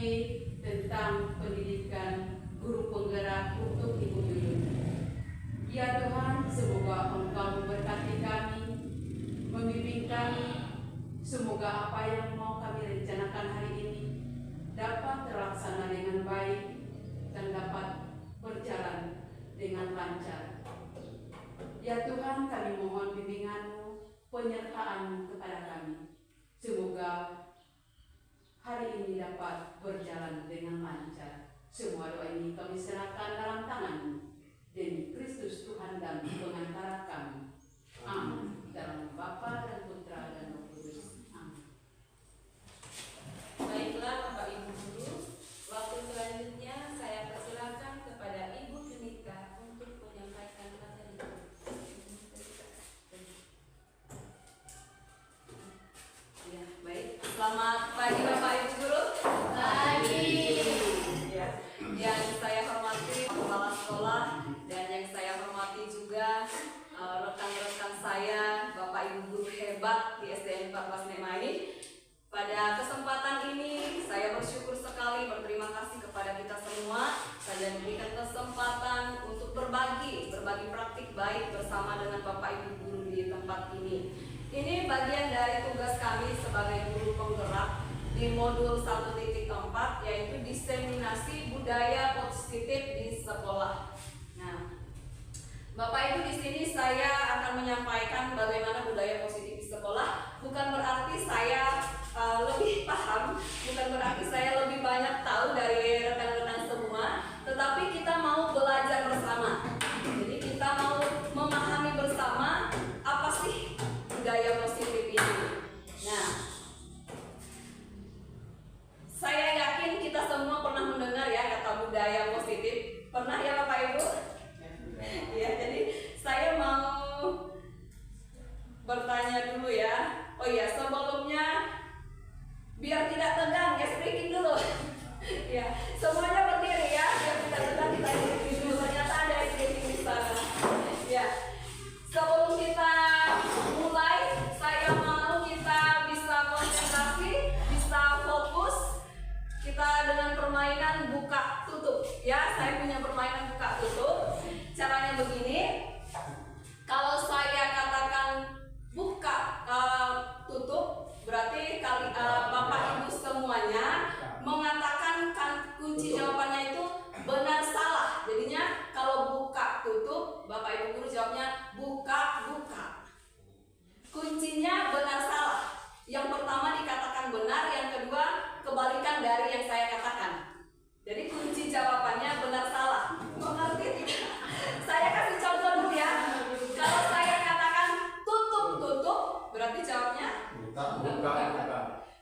lagi tentang pendidikan guru penggerak untuk Ibu Yuyun. Ya Tuhan, semoga Engkau memberkati kami, membimbing kami, semoga apa yang mau kami rencanakan hari ini dapat terlaksana dengan baik dan dapat berjalan dengan lancar. Ya Tuhan, kami mohon bimbingan-Mu, penyertaan kepada kami. Semoga hari ini dapat berjalan dengan lancar. Semua doa ini kami serahkan dalam tangan-Mu, demi Kristus Tuhan dan pengantara kami. Amin. Dalam Bapa dan Putra dan Roh Kudus. Amin. Baiklah Bapak Ibu Guru, waktu selanjutnya saya persilakan kepada Ibu Junika untuk menyampaikan materi. Ya, baik. Selamat pagi Bapak Ibu Guru. Pagi. Ya, yang saya hormati kepala sekolah dan yang saya hormati juga rekan-rekan saya, Bapak Ibu Guru hebat di SDN 14 Nema ini. Pada kesempatan ini saya bersyukur sekali, berterima kasih kepada kita semua. Saya diberikan kesempatan untuk berbagi praktik baik bersama dengan Bapak Ibu Guru di tempat ini. Ini bagian dari tugas kami sebagai guru penggerak di modul 1.4, yaitu diseminasi budaya positif di sekolah. Nah, Bapak Ibu, di sini saya akan menyampaikan bagaimana budaya positif di sekolah. Bukan berarti saya lebih paham, bukan berarti saya lebih banyak tahu dari rekan-rekan semua, tetapi kita mau belajar bersama. Jadi kita mau memahami bersama apa sih budaya positif ini. Nah, saya yakin kita semua pernah mendengar ya kata budaya positif. Pernah ya Bapak Ibu? Ya, jadi saya mau bertanya dulu ya. Oh iya, sebelumnya biar tidak tegang, ya speaking dulu. Ya, semuanya berdiri ya, biar tidak tegang kita speaking dulu. Ternyata ada speaking di sana. Ya, sebelum kita mulai, saya mau kita bisa konsentrasi, bisa fokus. Kita dengan permainan buka tutup. Ya, saya punya permainan buka tutup. Caranya begini. Kalau saya katakan buka tutup, berarti Bapak Ibu semuanya mengatakan kunci jawabannya itu benar salah. Jadinya kalau buka tutup, Bapak Ibu Guru jawabnya buka buka. Kuncinya benar salah. Yang pertama dikatakan benar, yang kedua kebalikan dari yang saya katakan. Jadi kunci jawabannya benar salah. Mengerti tidak? Saya kasih contoh dulu ya. Kalau saya katakan tutup, berarti jawabnya buka.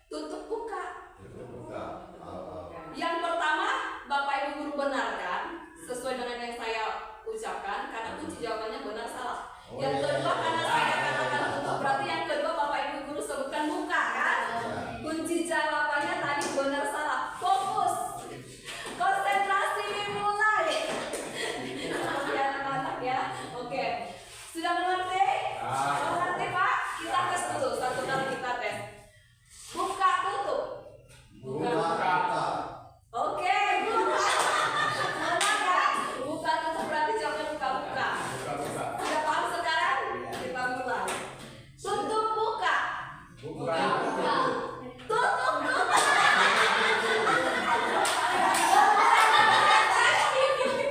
tutup buka. Buka. Yang pertama Bapak Ibu Guru benarkan sesuai dengan yang saya ucapkan, karena kunci jawabannya benar salah. Yang kedua karena saya katakan tutup, berarti yang kedua Bapak Ibu Guru sebutkan buka kan? Kunci jawabannya tadi benar salah. Fokus, konsentrasi dimulai. Ya anak-anak ya. Oke, sudah mengerti? Mengerti Pak? Kita tes dulu, satu kali kita tes. Buka tutup. Buka. Oke, buka. Benar ya? Buka tutup berarti jawabnya buka-buka. Sudah paham sekarang? Kita mulai. Tutup buka. Buka. Tutup buka.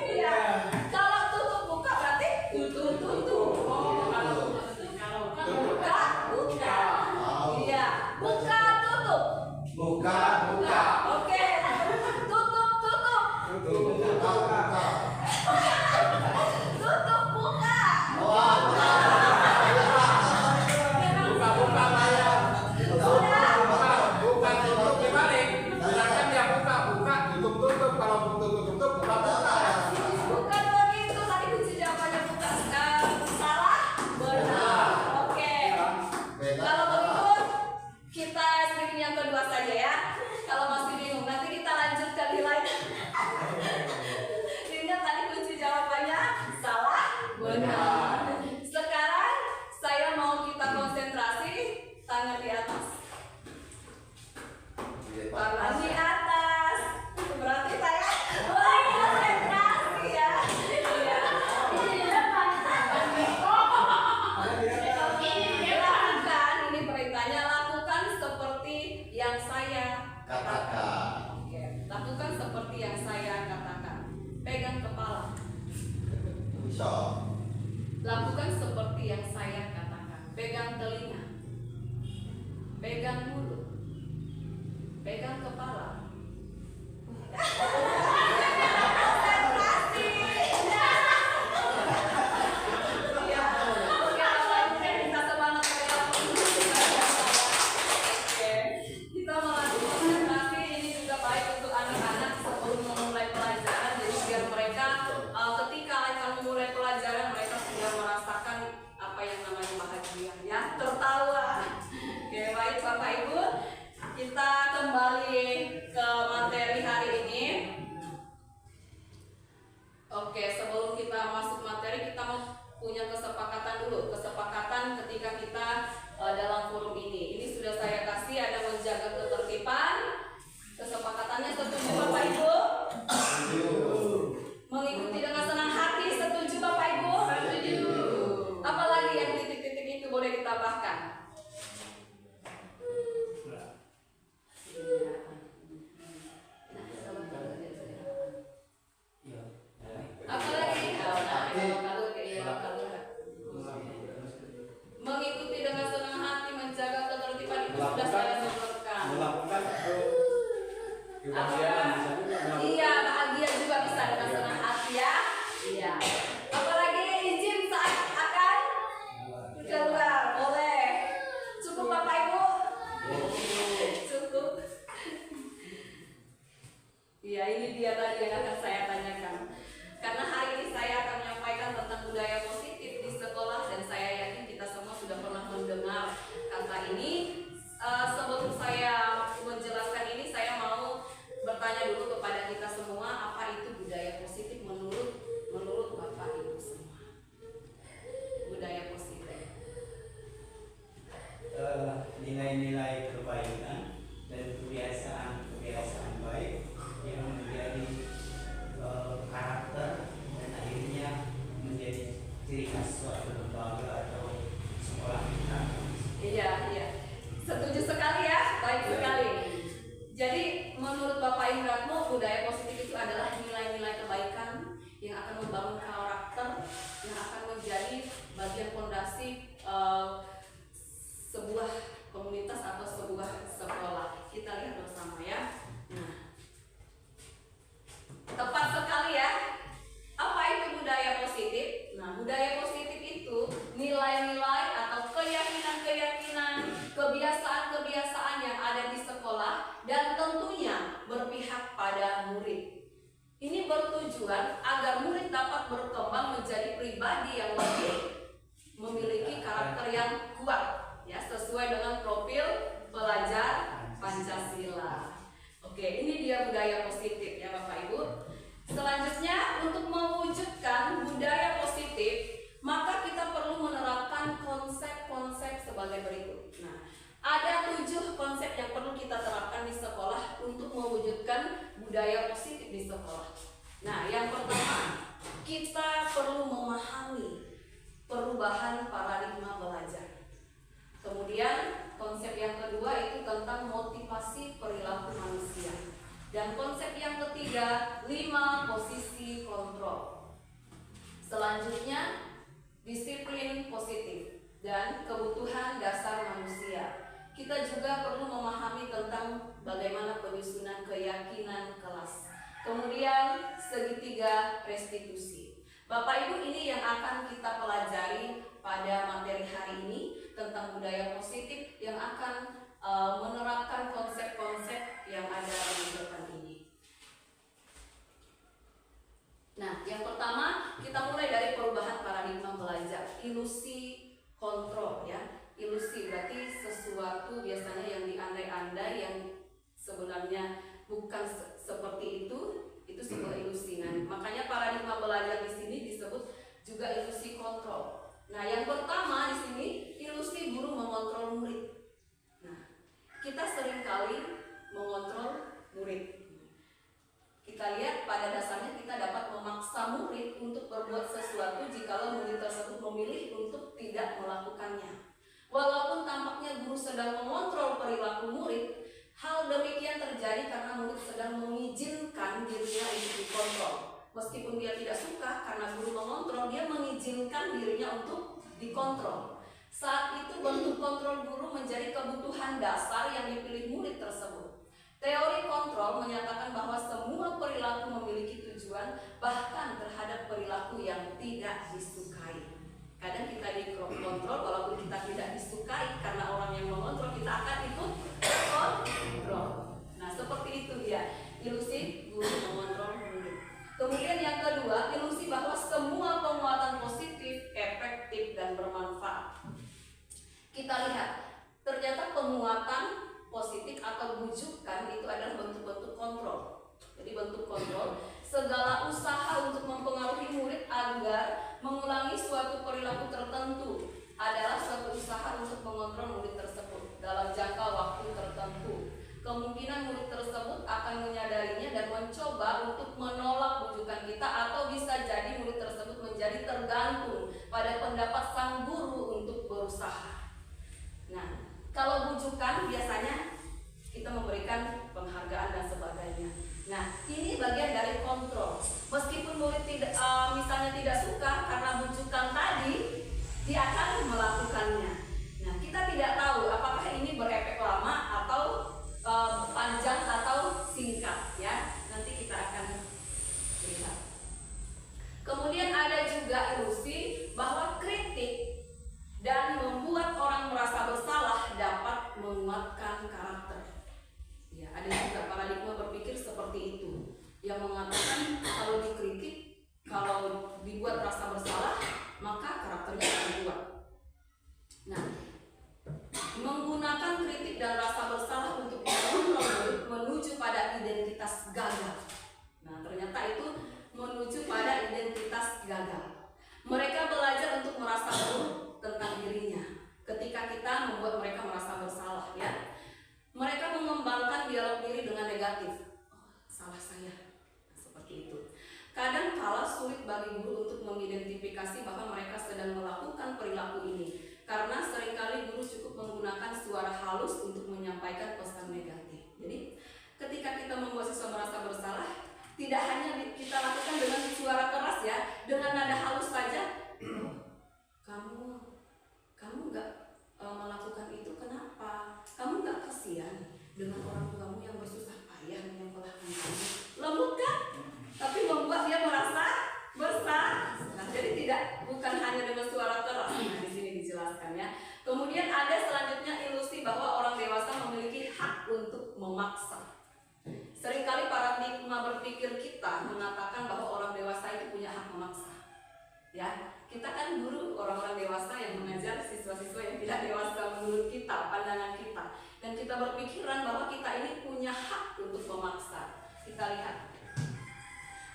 Iya. Kalau tutup buka berarti tutup. Buka. Iya. Buka tutup. Buka. Oke. Tutup. Tutup buka. Buka tutup dibalik. Silakan dia buka tutup kalau tutup buka. Bukan begitu, tadi kunci jawabannya bukan. Salah? Benar. Oke. Kalau begitu kita screening yang kedua saja ya. Kalau masih bingung nanti kita lanjutkan di lain. Ingat tadi kunci jawabannya salah? Benar. Sekarang saya mau kita konsentrasi, tangan di atas. Tangan di atas. Iya, bahagia juga bisa dengan senang hati ya. Iya. Apalagi izin saat akan keluar, boleh. Cukup Bapak Ibu? Cukup. Iya, ini dia tadi yang akan saya tanyakan. Karena hari ini saya akan menyampaikan tentang budaya positif di sekolah dan saya yakin kita semua sudah pernah mendengar kata ini. Sebelum saya menjelaskan ini, saya mau bertanya dulu kepada kita semua, apa itu budaya positif menurut Bapak Ibu semua? Budaya positif. Nilai-nilai kebaikan dan kebiasaan baik yang menjadi karakter dan akhirnya menjadi ciri khas suatu lembaga atau sekolah kita. Iya. Setuju sekali ya, baik sekali. Jadi menurut Bapak Indratmo, budaya positif itu adalah nilai-nilai kebaikan yang akan membangun karakter, yang akan menjadi bagian fondasi sebuah komunitas atau sebuah sekolah. Kita lihat bersama ya. Nah, tepat sekali ya. Apa itu budaya positif? Nah, budaya positif itu nilai-nilai atau keyakinan-keyakinan, kebiasaan-kebiasaan yang ada di sekolah dan tentunya berpihak pada murid. Ini bertujuan agar murid dapat berkembang menjadi pribadi yang lebih memiliki karakter yang kuat, ya, sesuai dengan profil pelajar Pancasila. Oke, ini dia budaya positif ya Bapak Ibu. Selanjutnya, untuk mewujudkan budaya positif, maka kita perlu menerapkan konsep-konsep sebagai berikut. Nah, ada 7 konsep yang perlu kita terapkan di sekolah untuk mewujudkan budaya positif di sekolah. Nah, yang pertama, kita perlu memahami perubahan paradigma belajar. Kemudian, konsep yang kedua itu tentang motivasi perilaku manusia. Dan konsep yang ketiga, 5 posisi kontrol. Selanjutnya, disiplin positif dan kebutuhan dasar manusia. Kita juga perlu memahami tentang bagaimana penyusunan keyakinan kelas. Kemudian, segitiga restitusi. Bapak Ibu, ini yang akan kita pelajari pada materi hari ini tentang budaya positif yang akan menerapkan konsep-konsep yang ada di depan ini. Nah, yang pertama kita mulai dari perubahan paradigma belajar, ilusi kontrol ya. Ilusi berarti sesuatu biasanya yang diandai-andai yang sebenarnya bukan seperti itu sebuah ilusi. Nah, makanya paradigma belajar di sini disebut juga ilusi kontrol. Nah, yang pertama di sini ilusi guru mengontrol murid. Nah, kita seringkali mengontrol murid. Kita lihat pada dasarnya kita dapat memaksa murid untuk berbuat sesuatu jikalau murid tersebut memilih untuk tidak melakukannya. Walaupun tampaknya guru sedang mengontrol perilaku murid, hal demikian terjadi karena murid sedang mengizinkan dirinya untuk dikontrol. Meskipun dia tidak suka karena guru mengontrol, dia mengizinkan dirinya untuk dikontrol. Saat itu bentuk kontrol guru menjadi kebutuhan dasar yang dipilih murid tersebut. Teori kontrol menyatakan bahwa semua perilaku memiliki tujuan, bahkan terhadap perilaku yang tidak disukai. Kadang kita dikontrol walaupun kita tidak disukai karena orang yang mengontrol, kita akan ikut kontrol. Nah, seperti itu dia, ilusi guru mengontrol murid. Kemudian yang kedua, ilusi bahwa semua penguatan positif, efektif, dan bermanfaat. Kita lihat, ternyata penguatan positif atau bujukan itu adalah bentuk-bentuk kontrol. Jadi bentuk kontrol, segala usaha untuk mempengaruhi murid agar mengulangi suatu perilaku tertentu adalah suatu usaha untuk mengontrol murid tersebut dalam jangka waktu tertentu. Kemungkinan murid tersebut akan menyadarinya dan mencoba untuk menolak bujukan kita, atau bisa jadi murid tersebut menjadi tergantung pada pendapat sang guru untuk berusaha. Nah, kalau bujukan biasanya kita memberikan penghargaan dan sebagainya. Nah, ini bagian dari kontrol. Meskipun murid misalnya tidak suka karena bujukan tadi, dia akan melakukannya. Nah, kita tidak tahu apakah ini berefek lama atau panjang atau singkat. yang mengatakan kalau dikritik, kalau dibuat rasa bersalah, maka karakternya akan kuat. Nah, menggunakan kritik dan rasa bersalah untuk menuju pada identitas gagal. Nah, ternyata itu menuju pada identitas gagal. Mereka belajar untuk merasa buruk tentang dirinya ketika kita membuat mereka merasa bersalah, ya. Mereka mengembangkan dialog diri dengan negatif. Oh, salah saya. Seperti itu. Kadang kala sulit bagi guru untuk mengidentifikasi bahwa mereka sedang melakukan perilaku ini, karena seringkali guru cukup menggunakan suara halus untuk menyampaikan pesan negatif. Jadi, ketika kita membuat siswa merasa bersalah, tidak hanya kita lakukan dengan suara keras, ya, dengan nada halus saja. Kamu nggak melakukan itu kenapa? Kamu nggak kasihan dengan orang tuamu yang bersusah payah menyekolahkan kamu? Lembut kan? Tapi membuat dia merasa bersalah. Nah, jadi bukan hanya dengan suara keras. Nah, di sini dijelaskan, ya. Kemudian ada selanjutnya ilusi bahwa orang dewasa memiliki hak untuk memaksa. Seringkali paradigma berpikir kita mengatakan bahwa orang dewasa itu punya hak memaksa. Ya, kita kan guru orang-orang dewasa yang mengajar siswa-siswa yang tidak dewasa menurut kita, pandangan kita. Dan kita berpikiran bahwa kita ini punya hak untuk memaksa. Kita lihat.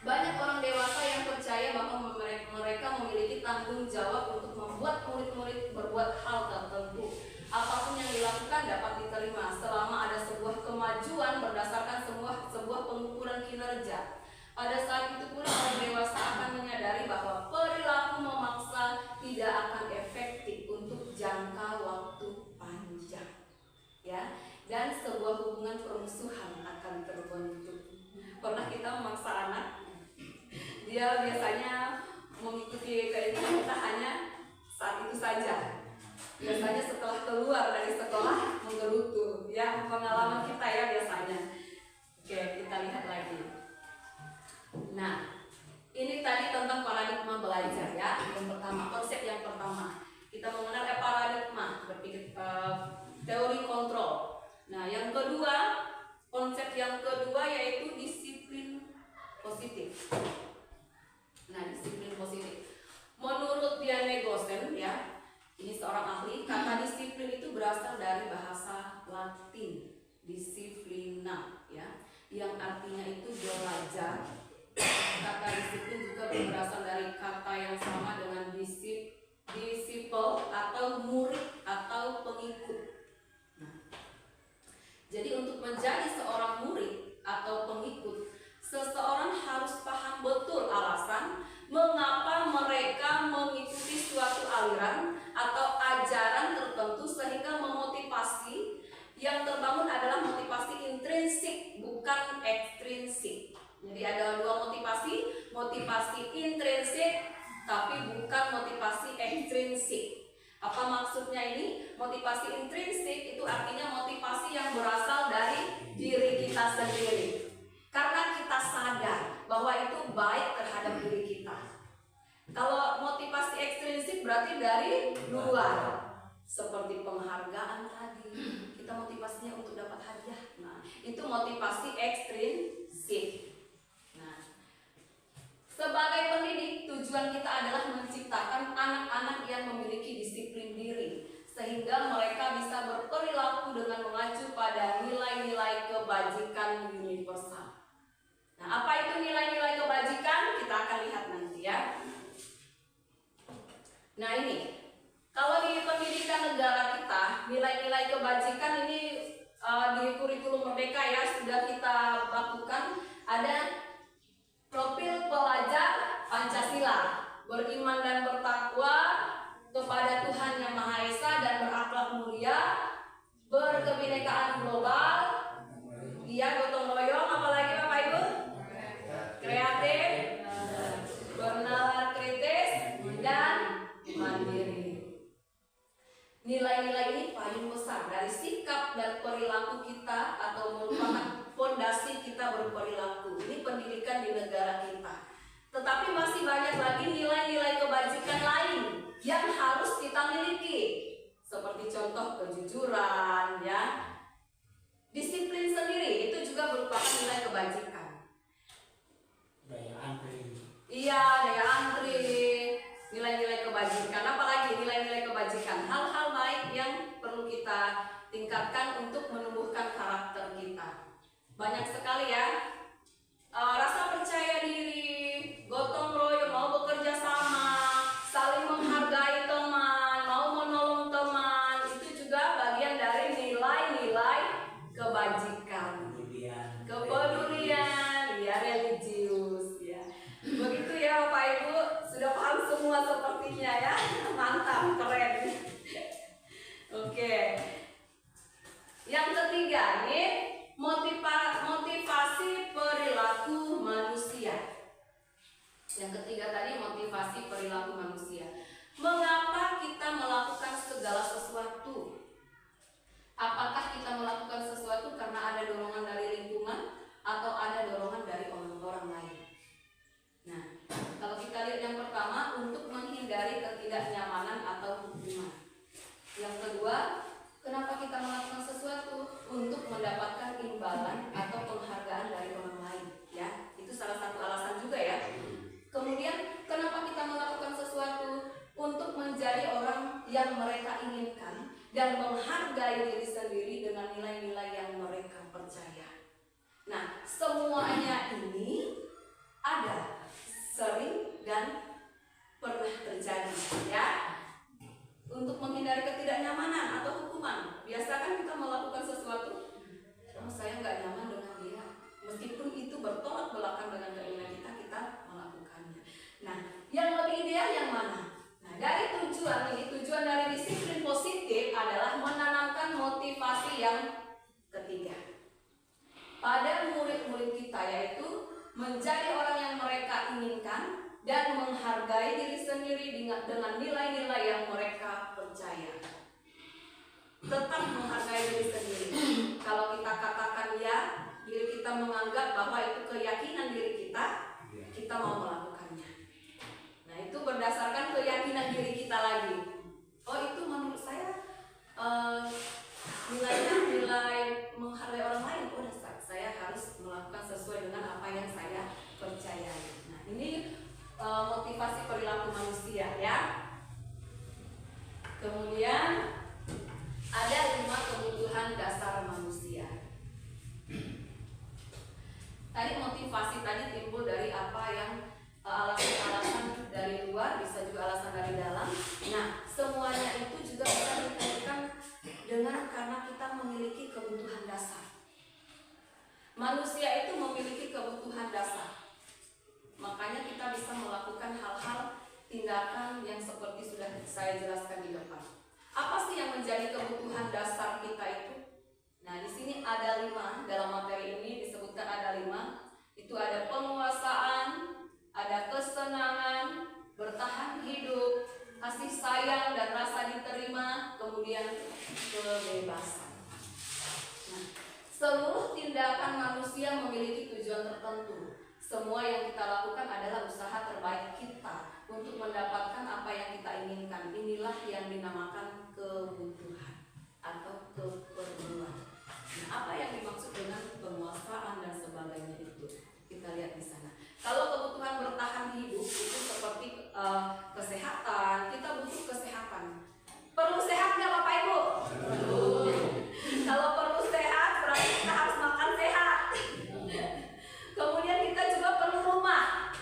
Banyak orang dewasa yang percaya bahwa mereka memiliki tanggung jawab untuk membuat murid-murid berbuat hal tertentu. Apapun yang dilakukan dapat diterima selama ada sebuah kemajuan berdasarkan sebuah pengukuran kinerja. Pada saat itu pula orang dewasa akan menyadari bahwa perilaku memaksa tidak akan efektif untuk jangka waktu panjang, ya, dan sebuah hubungan permusuhan akan terbentuk. Pernah kita memaksa anak, dia biasanya mengikuti keinginan kita hanya saat itu saja. Biasanya setelah keluar dari sekolah menggerutu, ya, pengalaman kita, ya, biasanya. Oke, kita lihat lagi. Nah, ini tadi tentang paradigma belajar, ya. Yang pertama, konsep yang pertama, kita mengenal paradigma berpikir teori kontrol. Nah, yang kedua, konsep yang kedua yaitu disiplin positif. Nah, disiplin positif. Menurut Diane Gosen, ya, ini seorang ahli, kata disiplin itu berasal dari bahasa Latin, disiplina, ya, yang artinya itu belajar. Kata disiplin juga berasal dari kata yang sama dengan disciple atau murid atau pengikut. Nah, jadi untuk menjadi seorang murid atau pengikut, seseorang harus paham betul alasan mengapa mereka mengikuti suatu aliran atau ajaran tertentu sehingga memotivasi yang terbangun adalah motivasi intrinsik, bukan ekstrinsik. Jadi ada dua motivasi intrinsik tapi bukan motivasi ekstrinsik. Apa maksudnya ini? Motivasi intrinsik itu artinya motivasi yang berasal dari diri kita sendiri. Karena kita sadar bahwa itu baik terhadap diri kita. Kalau motivasi ekstrinsik berarti dari luar. Seperti penghargaan tadi, kita motivasinya untuk dapat hadiah. Nah, itu motivasi ekstrinsik. Nah, sebagai pendidik, tujuan kita adalah menciptakan anak-anak yang memiliki disiplin diri, sehingga mereka bisa berperilaku dengan mengacu pada nilai-nilai kebajikan universal. Nah, apa itu nilai-nilai kebajikan? Kita akan lihat nanti, ya. Nah, ini kalau di pendidikan negara kita, nilai-nilai kebajikan ini di kurikulum Merdeka, ya, sudah kita lakukan. Ada profil pelajar Pancasila, beriman dan bertakwa kepada Tuhan Yang Maha Esa dan berakhlak mulia, berkebinekaan global, dia gotong royong, apalagi Bapak Ibu? Kreatif, bernalar kritis, dan mandiri. Nilai-nilai ini paling besar dari sikap dan perilaku kita atau merupakan fondasi kita berperilaku. Ini pendidikan di negara kita. Tetapi masih banyak lagi nilai-nilai kebajikan lain yang harus kita miliki. Seperti contoh kejujuran, ya. Disiplin sendiri itu juga merupakan nilai kebajikan. Iya, daya antri, nilai-nilai kebajikan, apalagi nilai-nilai kebajikan, hal-hal baik yang perlu kita tingkatkan untuk menumbuhkan karakter kita. Banyak sekali ya, rasa percaya diri, gotong royong, mau bekerja sama, saling menghargai teman, mau menolong teman, itu juga bagian dari nilai-nilai kebajikan. Kepedulian, ya religius ya. Begitu ya Bapak Ibu, sudah paham semua sepertinya ya. Mantap, keren. Oke. Yang ketiga nih, motivasi perilaku manusia. Yang ketiga tadi motivasi perilaku manusia. Mengapa kita melakukan segala sesuatu? Apakah kita melakukan sesuatu karena ada dorongan dari lingkungan atau ada dorongan dari orang-orang lain? Nah, kalau kita lihat yang pertama, untuk menghindari ketidaknyamanan atau hukuman. Yang kedua, kenapa kita melakukan sesuatu? Untuk mendapatkan imbalan atau penghargaan dari orang lain. Ya, itu salah satu alasan juga ya. Kemudian, kenapa kita melakukan sesuatu? Untuk menjadi orang yang mereka inginkan dan menghargai diri sendiri dengan nilai-nilai yang mereka percaya. Nah, semuanya ini ada, sering dan pernah terjadi ya. Untuk menghindari ketidaknyamanan atau hukuman, biasa kan kita melakukan sesuatu, oh saya nggak nyaman dengan dia, meskipun itu bertolak belakang dengan keinginan kita melakukannya. Nah, yang lebih ideal yang mana? Nah, dari tujuan dari disiplin positif adalah menanamkan motivasi yang ketiga pada murid-murid kita, yaitu menjadi orang yang mereka inginkan dan menghargai diri sendiri dengan nilai-nilai yang mereka percaya. Tetap menghargai diri sendiri. Kalau kita katakan ya, diri kita menganggap bahwa itu keyakinan diri kita mau melakukannya. Nah, itu berdasarkan keyakinan diri kita lagi. Oh, itu menurut saya nilainya nilai menghargai orang lain. Oh, saya harus melakukan sesuai dengan apa yang saya percayai. Nah, ini motivasi perilaku manusia ya. Kemudian ada 5 kebutuhan dasar manusia. Tadi motivasi tadi timbul dari apa yang alasan-alasan dari luar, bisa juga alasan dari dalam. Nah, semuanya itu juga bisa dikaitkan dengan karena kita memiliki kebutuhan dasar. Manusia itu memiliki kebutuhan dasar. Makanya kita bisa melakukan hal-hal tindakan yang seperti sudah saya jelaskan di depan. Apa sih yang menjadi kebutuhan dasar kita itu? Nah, di sini ada 5, dalam materi ini disebutkan ada 5. Itu ada penguasaan, ada kesenangan, bertahan hidup, kasih sayang dan rasa diterima, kemudian kebebasan. Nah, seluruh tindakan manusia memiliki tujuan tertentu. Semua yang kita lakukan adalah usaha terbaik kita untuk mendapatkan apa yang kita inginkan. Inilah yang dinamakan kebutuhan atau keperluan. Nah, apa yang dimaksud dengan penguasaan dan sebagainya itu? Kita lihat di sana. Kalau kebutuhan bertahan hidup itu seperti kesehatan, kita butuh kesehatan. Perlu sehat nggak Bapak Ibu? Perlu. Kalau perlu sehat, berarti kita harus makan sehat. Kemudian kita juga perlu rumah.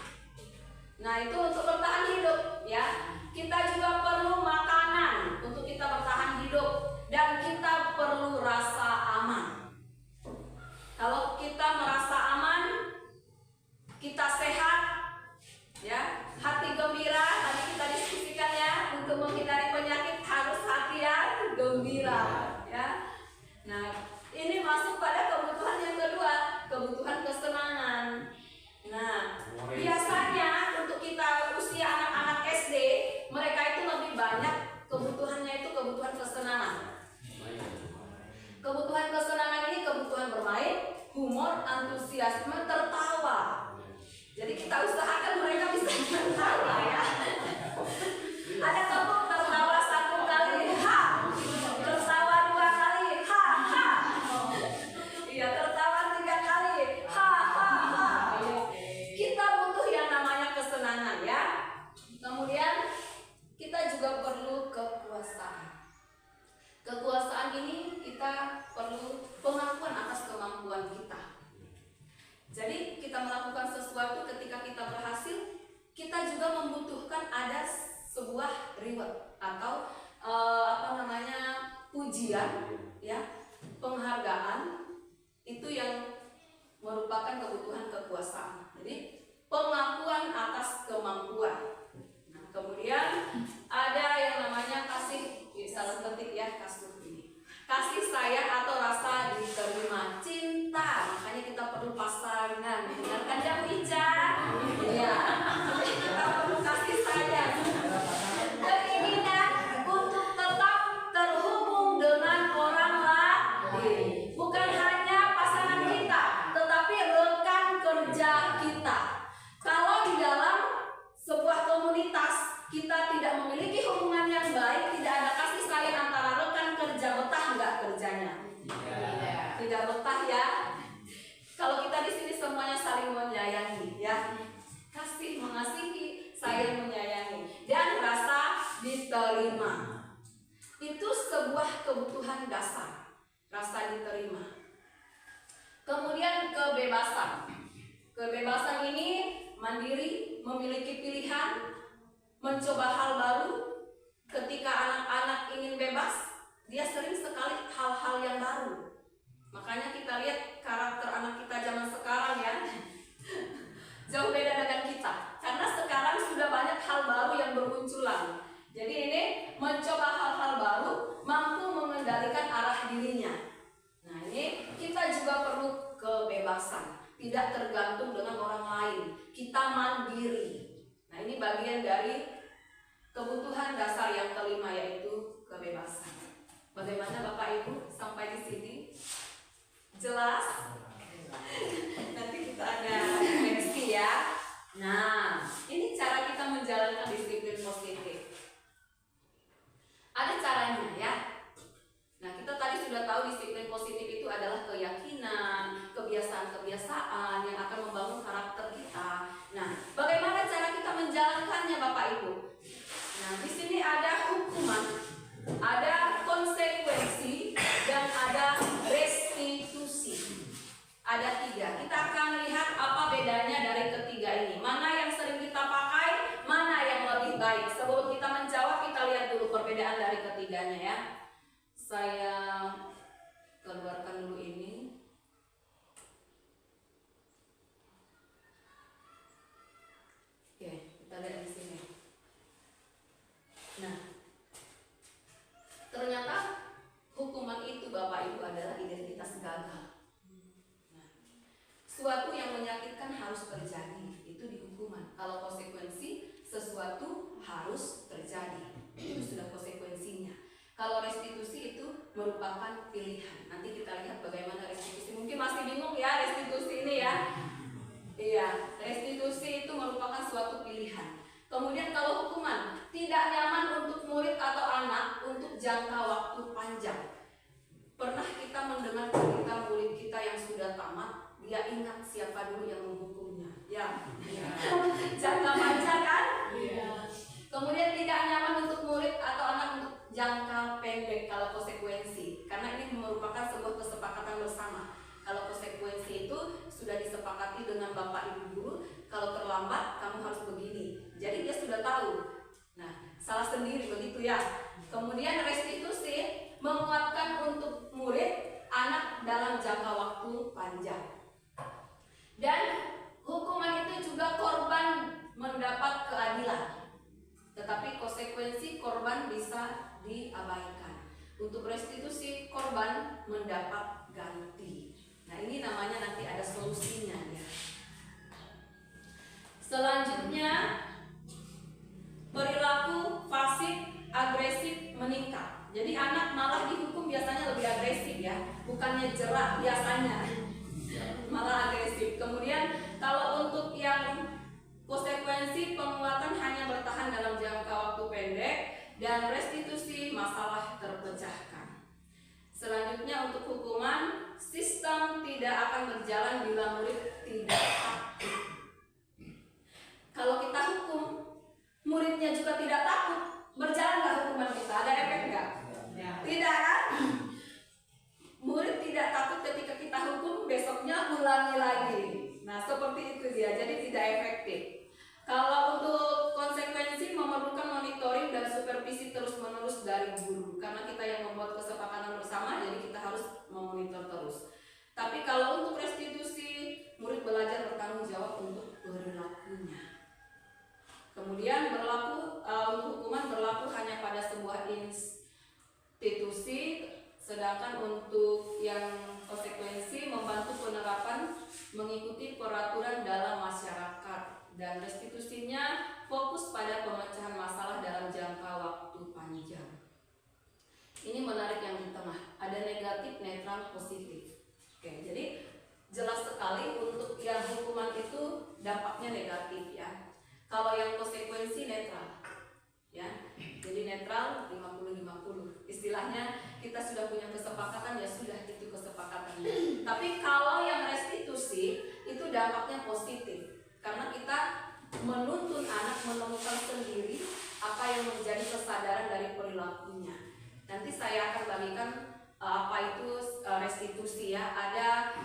Nah, itu untuk bertahan hidup ya. Kita juga perlu makanan kita berhasil, kita juga membutuhkan ada sebuah reward atau pujian, ya, penghargaan. Itu yang merupakan kebutuhan kekuasaan. Jadi pengakuan atas kemampuan. Nah, kemudian ada yang namanya kasih, salah petik ya, kasih sayang atau rasa diterima, cinta. Makanya kita perlu pasangan, dengarkan ya Bu Ica. Iya, kita perlu kasih sayang. Keinginan untuk tetap terhubung dengan orang lain, bukan hanya pasangan kita, tetapi rekan kerja kita. Kalau di dalam sebuah komunitas kita tidak memiliki hubungan yang baik, tidak ada kasih sayang antara rekan kerja, betah nggak kerjanya? Tidak betah ya. Kalau kita di sini semuanya saling menyayangi, ya, kasih mengasihi, sayang menyayangi, dan rasa diterima. Itu sebuah kebutuhan dasar, rasa diterima. Kemudian kebebasan. Kebebasan ini mandiri, memiliki pilihan, mencoba hal baru. Ketika anak-anak ingin bebas, dia sering sekali hal-hal yang baru. Makanya kita lihat karakter anak kita zaman sekarang ya, jauh beda dengan kita. Karena sekarang sudah banyak hal baru yang bermunculan. Jadi ini mencoba hal-hal baru, mampu mengendalikan arah dirinya. Nah, ini kita juga perlu kebebasan, tidak tergantung dengan orang lain. Kita mandiri. Nah, ini bagian dari kebutuhan dasar yang kelima, yaitu kebebasan. Bagaimana Bapak Ibu sampai di sini? Jelas? Nanti kita ada refleksi ya. Nah, ini cara kita menjalankan disiplin positif. Ada caranya ya. Nah, kita tadi sudah tahu disiplin positif itu adalah keyakinan, kebiasaan-kebiasaan yang akan membangun karakter kita. Nah, bagaimana cara kita menjalankannya Bapak Ibu? Nah, di sini ada hukuman, ada konsekuensi, dan ada restitusi. Ada 3. Kita akan lihat apa bedanya dari ketiga ini. Mana yang sering kita pakai, mana yang lebih baik. Sebelum kita menjawab, kita lihat dulu perbedaan dari ketiganya ya. Saya keluarkan dulu ini. Oke, kita lihat di sini. Nah, ternyata hukuman itu Bapak Ibu adalah identitas gagal. Nah, suatu yang menyakitkan harus terjadi, itu di hukuman. Kalau konsekuensi, sesuatu harus terjadi, itu sudah konsekuensinya. Kalau restitusi itu merupakan pilihan. Nanti kita lihat bagaimana restitusi. Mungkin masih bingung ya restitusi ini ya. Iya, restitusi itu merupakan suatu pilihan. Kemudian kalau hukuman, tidak nyaman untuk murid atau anak untuk jangka waktu panjang. Pernah kita mendengar cerita murid kita yang sudah tamat, dia ingat siapa dulu yang menghukumnya. Ya. Jangka panjang kan? Kemudian tidak nyaman untuk murid atau anak untuk jangka pendek kalau konsekuensi, karena ini merupakan sebuah kesepakatan bersama. Kalau konsekuensi itu sudah disepakati dengan Bapak Ibu guru, kalau terlambat kamu harus begini. Jadi dia sudah tahu. Nah, salah sendiri begitu ya. Kemudian restitusi menguatkan untuk murid anak dalam jangka waktu panjang. Dan hukuman itu juga korban mendapat keadilan. Tetapi konsekuensi korban bisa diabaikan. Untuk restitusi korban mendapat ganti. Nah, ini namanya nanti ada solusinya ya. Selanjutnya, perilaku fasik agresif meningkat. Jadi anak malah dihukum biasanya lebih agresif ya, bukannya jerak biasanya, malah agresif. Kemudian kalau untuk yang konsekuensi, penguatan hanya bertahan dalam jangka waktu pendek, dan restitusi masalah terpecahkan. Selanjutnya untuk hukuman, sistem tidak akan berjalan bila murid tidak takut. Kalau kita hukum, muridnya juga tidak takut, berjalan nggak hukuman kita? Ada efek nggak? Tidak kan? Murid tidak takut ketika kita hukum, besoknya ulangi lagi. Nah, seperti itu dia ya, jadi tidak efektif. Kalau untuk konsekuensi memerlukan monitoring dan supervisi terus-menerus dari guru, karena kita yang membuat kesepakatan bersama, jadi kita harus memonitor terus. Tapi kalau untuk restitusi, murid belajar bertanggung jawab untuk perilakunya. Kemudian untuk hukuman berlaku hanya pada sebuah institusi, sedangkan untuk yang konsekuensi membantu penerapan mengikuti peraturan dalam masyarakat, dan restitusinya fokus pada pemecahan masalah dalam jangka waktu panjang. Ini menarik yang di tengah, ada negatif, netral, positif. Oke, jadi jelas sekali untuk yang hukuman itu dampaknya negatif ya. Kalau yang konsekuensi netral, ya, jadi netral 50-50. Istilahnya kita sudah punya kesepakatan, ya sudah itu kesepakatannya. Tapi kalau yang restitusi itu dampaknya positif, karena kita menuntun anak menemukan sendiri apa yang menjadi kesadaran dari perilakunya. Nanti saya akan bagikan apa itu restitusi ya. Ada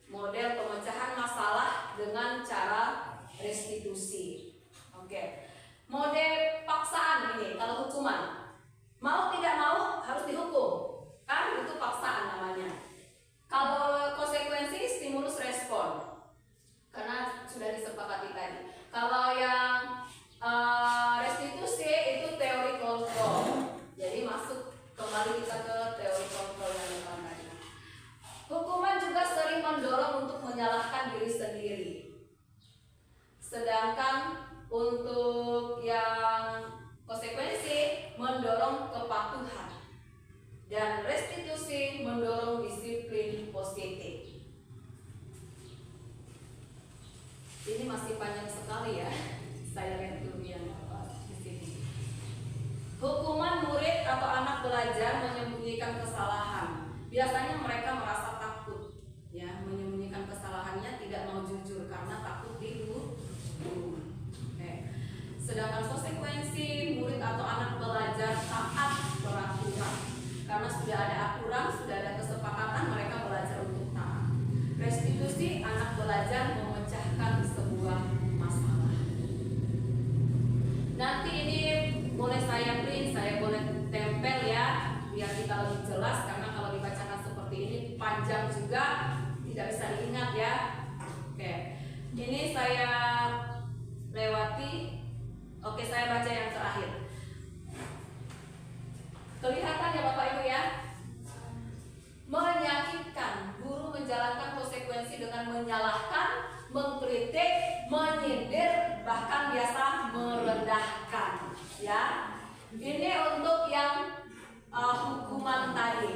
model pemecahan masalah dengan cara restitusi. Oke. Model paksaan ini kalau hukuman, mau tidak mau harus dihukum, kan itu paksaan namanya. Kalau konsekuensi stimulus respon, karena sudah disepakati tadi. Kalau yang restitusi itu teori kontrol, jadi masuk kembali kita ke teori kontrol yang depan tadi. Hukuman juga sering mendorong untuk menyalahkan diri sendiri, sedangkan untuk yang konsekuensi mendorong kepatuhan, dan restitusi mendorong disiplin positif. Ini masih panjang sekali ya. Saya lihat dulu yang di sini. Hukuman murid atau anak belajar menyembunyikan kesalahan. Biasanya mereka merasa takut, ya, menyembunyikan kesalahannya, tidak mau jujur karena takut dihukum. Sedangkan konsekuensi murid atau anak belajar taat peraturan, karena sudah ada aturan, sudah ada kesepakatan, mereka belajar untuk taat. Restitusi, anak belajar memecahkan sebuah masalah. Nanti ini boleh saya print, saya boleh tempel ya, biar kita lebih jelas, karena kalau dibacakan seperti ini panjang juga, tidak bisa diingat ya. Oke, ini saya lewati. Oke, saya baca yang terakhir. Kelihatan ya Bapak Ibu ya? Menyakitkan, guru menjalankan konsekuensi dengan menyalahkan, mengkritik, menyindir, bahkan biasa merendahkan. Ya, ini untuk yang hukuman tadi.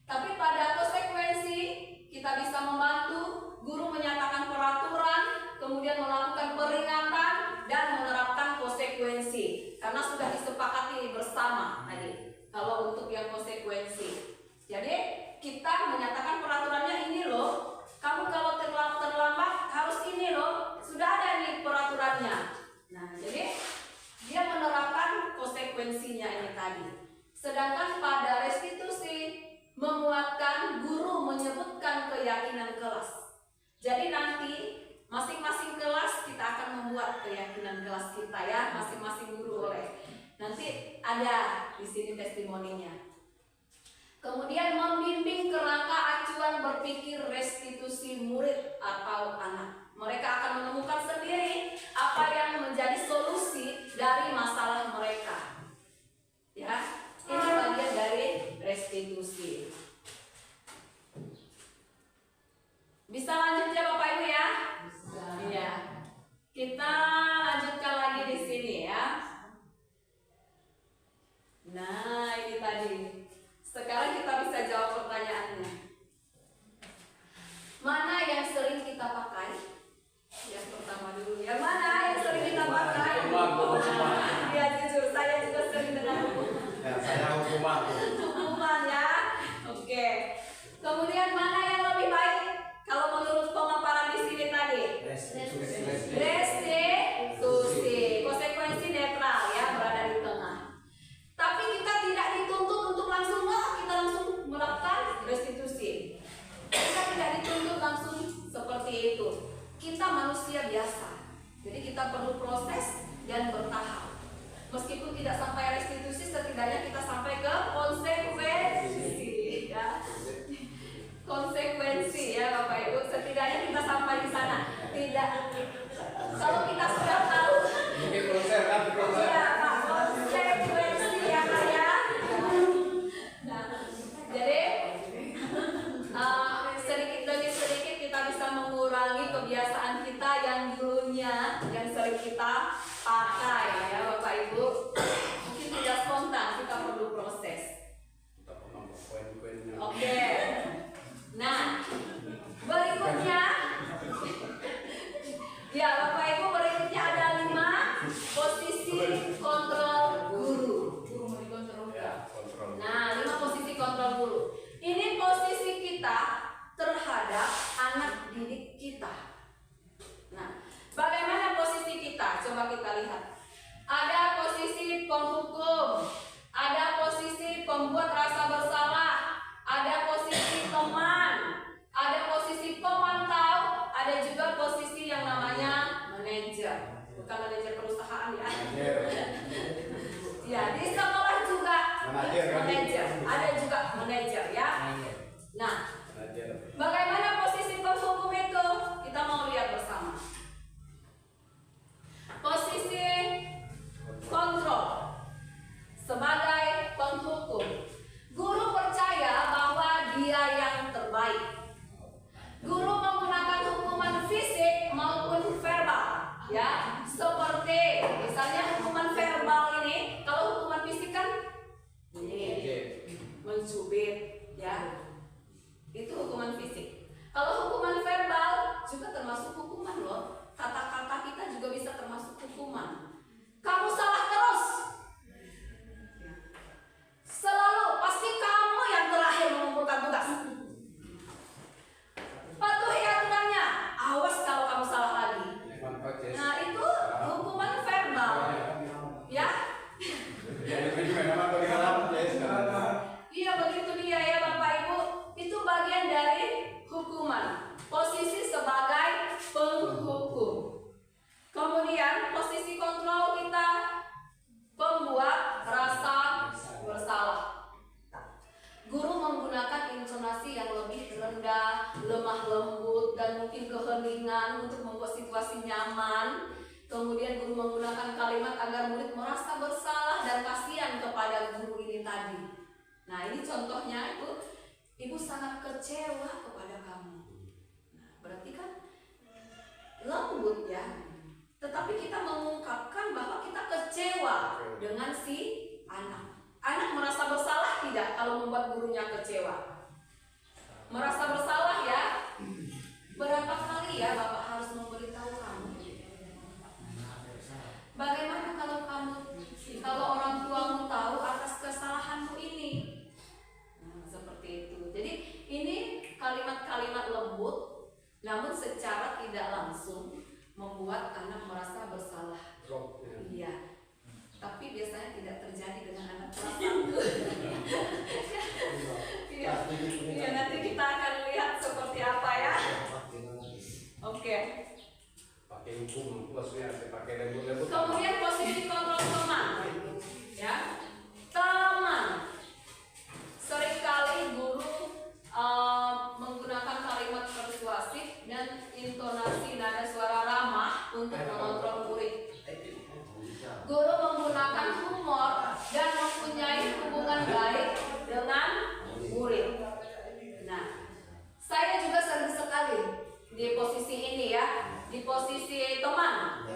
Tapi pada konsekuensi kita bisa membantu guru menyatakan peraturan, kemudian melakukan peringatan dan menerapkan konsekuensi, karena sudah disepakati bersama tadi. Kalau untuk yang konsekuensi, jadi kita menyatakan peraturannya ini loh, kamu kalau terlambat harus ini loh, sudah ada nih peraturannya. Nah, jadi dia menerapkan konsekuensinya ini tadi. Sedangkan pada restitusi menguatkan, guru menyebutkan keyakinan kelas. Jadi nanti masing-masing kelas kita akan membuat keyakinan kelas kita ya, masing-masing guru boleh. Nanti ada di sini testimoninya. Kemudian membimbing kerangka acuan berpikir restitusi murid atau anak. Mereka akan menemukan sendiri apa yang menjadi solusi dari masalah mereka. Ya, ini bagian dari restitusi. Bisa lanjut ya Bapak Ibu ya? Bisa. Iya. Kita lanjutkan lagi di sini ya. Nah, ini tadi. Sekarang kita bisa jawab pertanyaannya. Mana yang sering kita pakai? kita manusia biasa. Jadi kita perlu proses dan bertahap. Meskipun tidak sampai restitusi, setidaknya kita sampai ke konsekuensi, ya. Konsekuensi ya Bapak Ibu. Setidaknya kita sampai di sana. Tidak. Kalau kita sudah tahu. Mungkin proses kan proses. Iya, Pak. Konsekuensi ya Pak ya. Nah, jadi sedikit demi sedikit kita bisa mengurangi kebiasaan kita yang dulunya yang sering kita pakai ya Bapak Ibu. Mungkin tidak spontan, kita perlu proses. Kita pernah poin-poinnya. Oke. Nah, berikutnya ya Bapak Ibu, berikutnya ada 5 posisi kontrol guru. Guru mau dikontrol nggak? Ya, kontrol. Nah, 5 posisi kontrol guru. Ini posisi kita terhadap anak didik kita. Nah, bagaimana posisi kita? Coba kita lihat. Ada posisi penghukum, ada posisi pembuat rasa bersalah, ada posisi teman, ada posisi pemantau, ada juga posisi yang namanya manajer. Bukan manajer perusahaan ya. Ya, di sekolah juga manajer, ada juga manajer ya. Nah, bagaimana posisi penghukum itu? Kita mau lihat bersama. Posisi kontrol sebagai penghukum. Guru percaya bahwa dia yang terbaik. Guru menggunakan hukuman fisik maupun verbal, ya. Seperti misalnya hukuman verbal ini, kalau hukuman fisik kan ini mencubit, ya. Itu hukuman fisik. Kalau hukuman verbal juga termasuk hukuman loh. Kata-kata kita juga bisa termasuk hukuman. Kamu salah terus. Selalu pasti kamu yang terakhir mengumpulkan tugas. Patuhi aturannya. Awas kalau kamu salah lagi. Nah, itu hukuman verbal. Ya. Iya, begitu dia ya Bapak Ibu. Itu bagian dari hukuman. Posisi sebagai penghukum. Kemudian posisi kontrol kita pembuat rasa bersalah. Guru menggunakan intonasi yang lebih rendah, lemah lembut, dan mungkin keheningan untuk membuat situasi nyaman. Kemudian guru menggunakan kalimat agar murid merasa bersalah dan kasihan kepada guru ini tadi. Nah, ini contohnya ibu sangat kecewa kepada kamu. Nah, berarti kan lembut ya. Tetapi kita mengungkapkan bahwa kita kecewa dengan si anak. Anak merasa bersalah tidak kalau membuat gurunya kecewa? Merasa bersalah ya? Berapa kali ya Bapak harus memberitahu kamu? Bagaimana kalau orang tuamu tahu atas kesalahanmu ini? Nah, seperti itu. Jadi ini kalimat-kalimat lembut, namun secara tidak langsung membuat anak merasa bersalah. Iya. Tapi biasanya tidak terjadi dengan anak kelas 1. Iya, nanti kita akan lihat seperti apa ya. Oke. Pakai hukum plusnya, pakai label-label. Kemudian posisi kontrol teman, ya. Teman. Seringkali guru menggunakan kalimat persuasif dan intonasi nada suara ramah untuk mengontrol murid. Guru menggunakan humor dan mempunyai hubungan baik dengan murid. Nah, saya juga sering sekali di posisi ini ya, di posisi teman.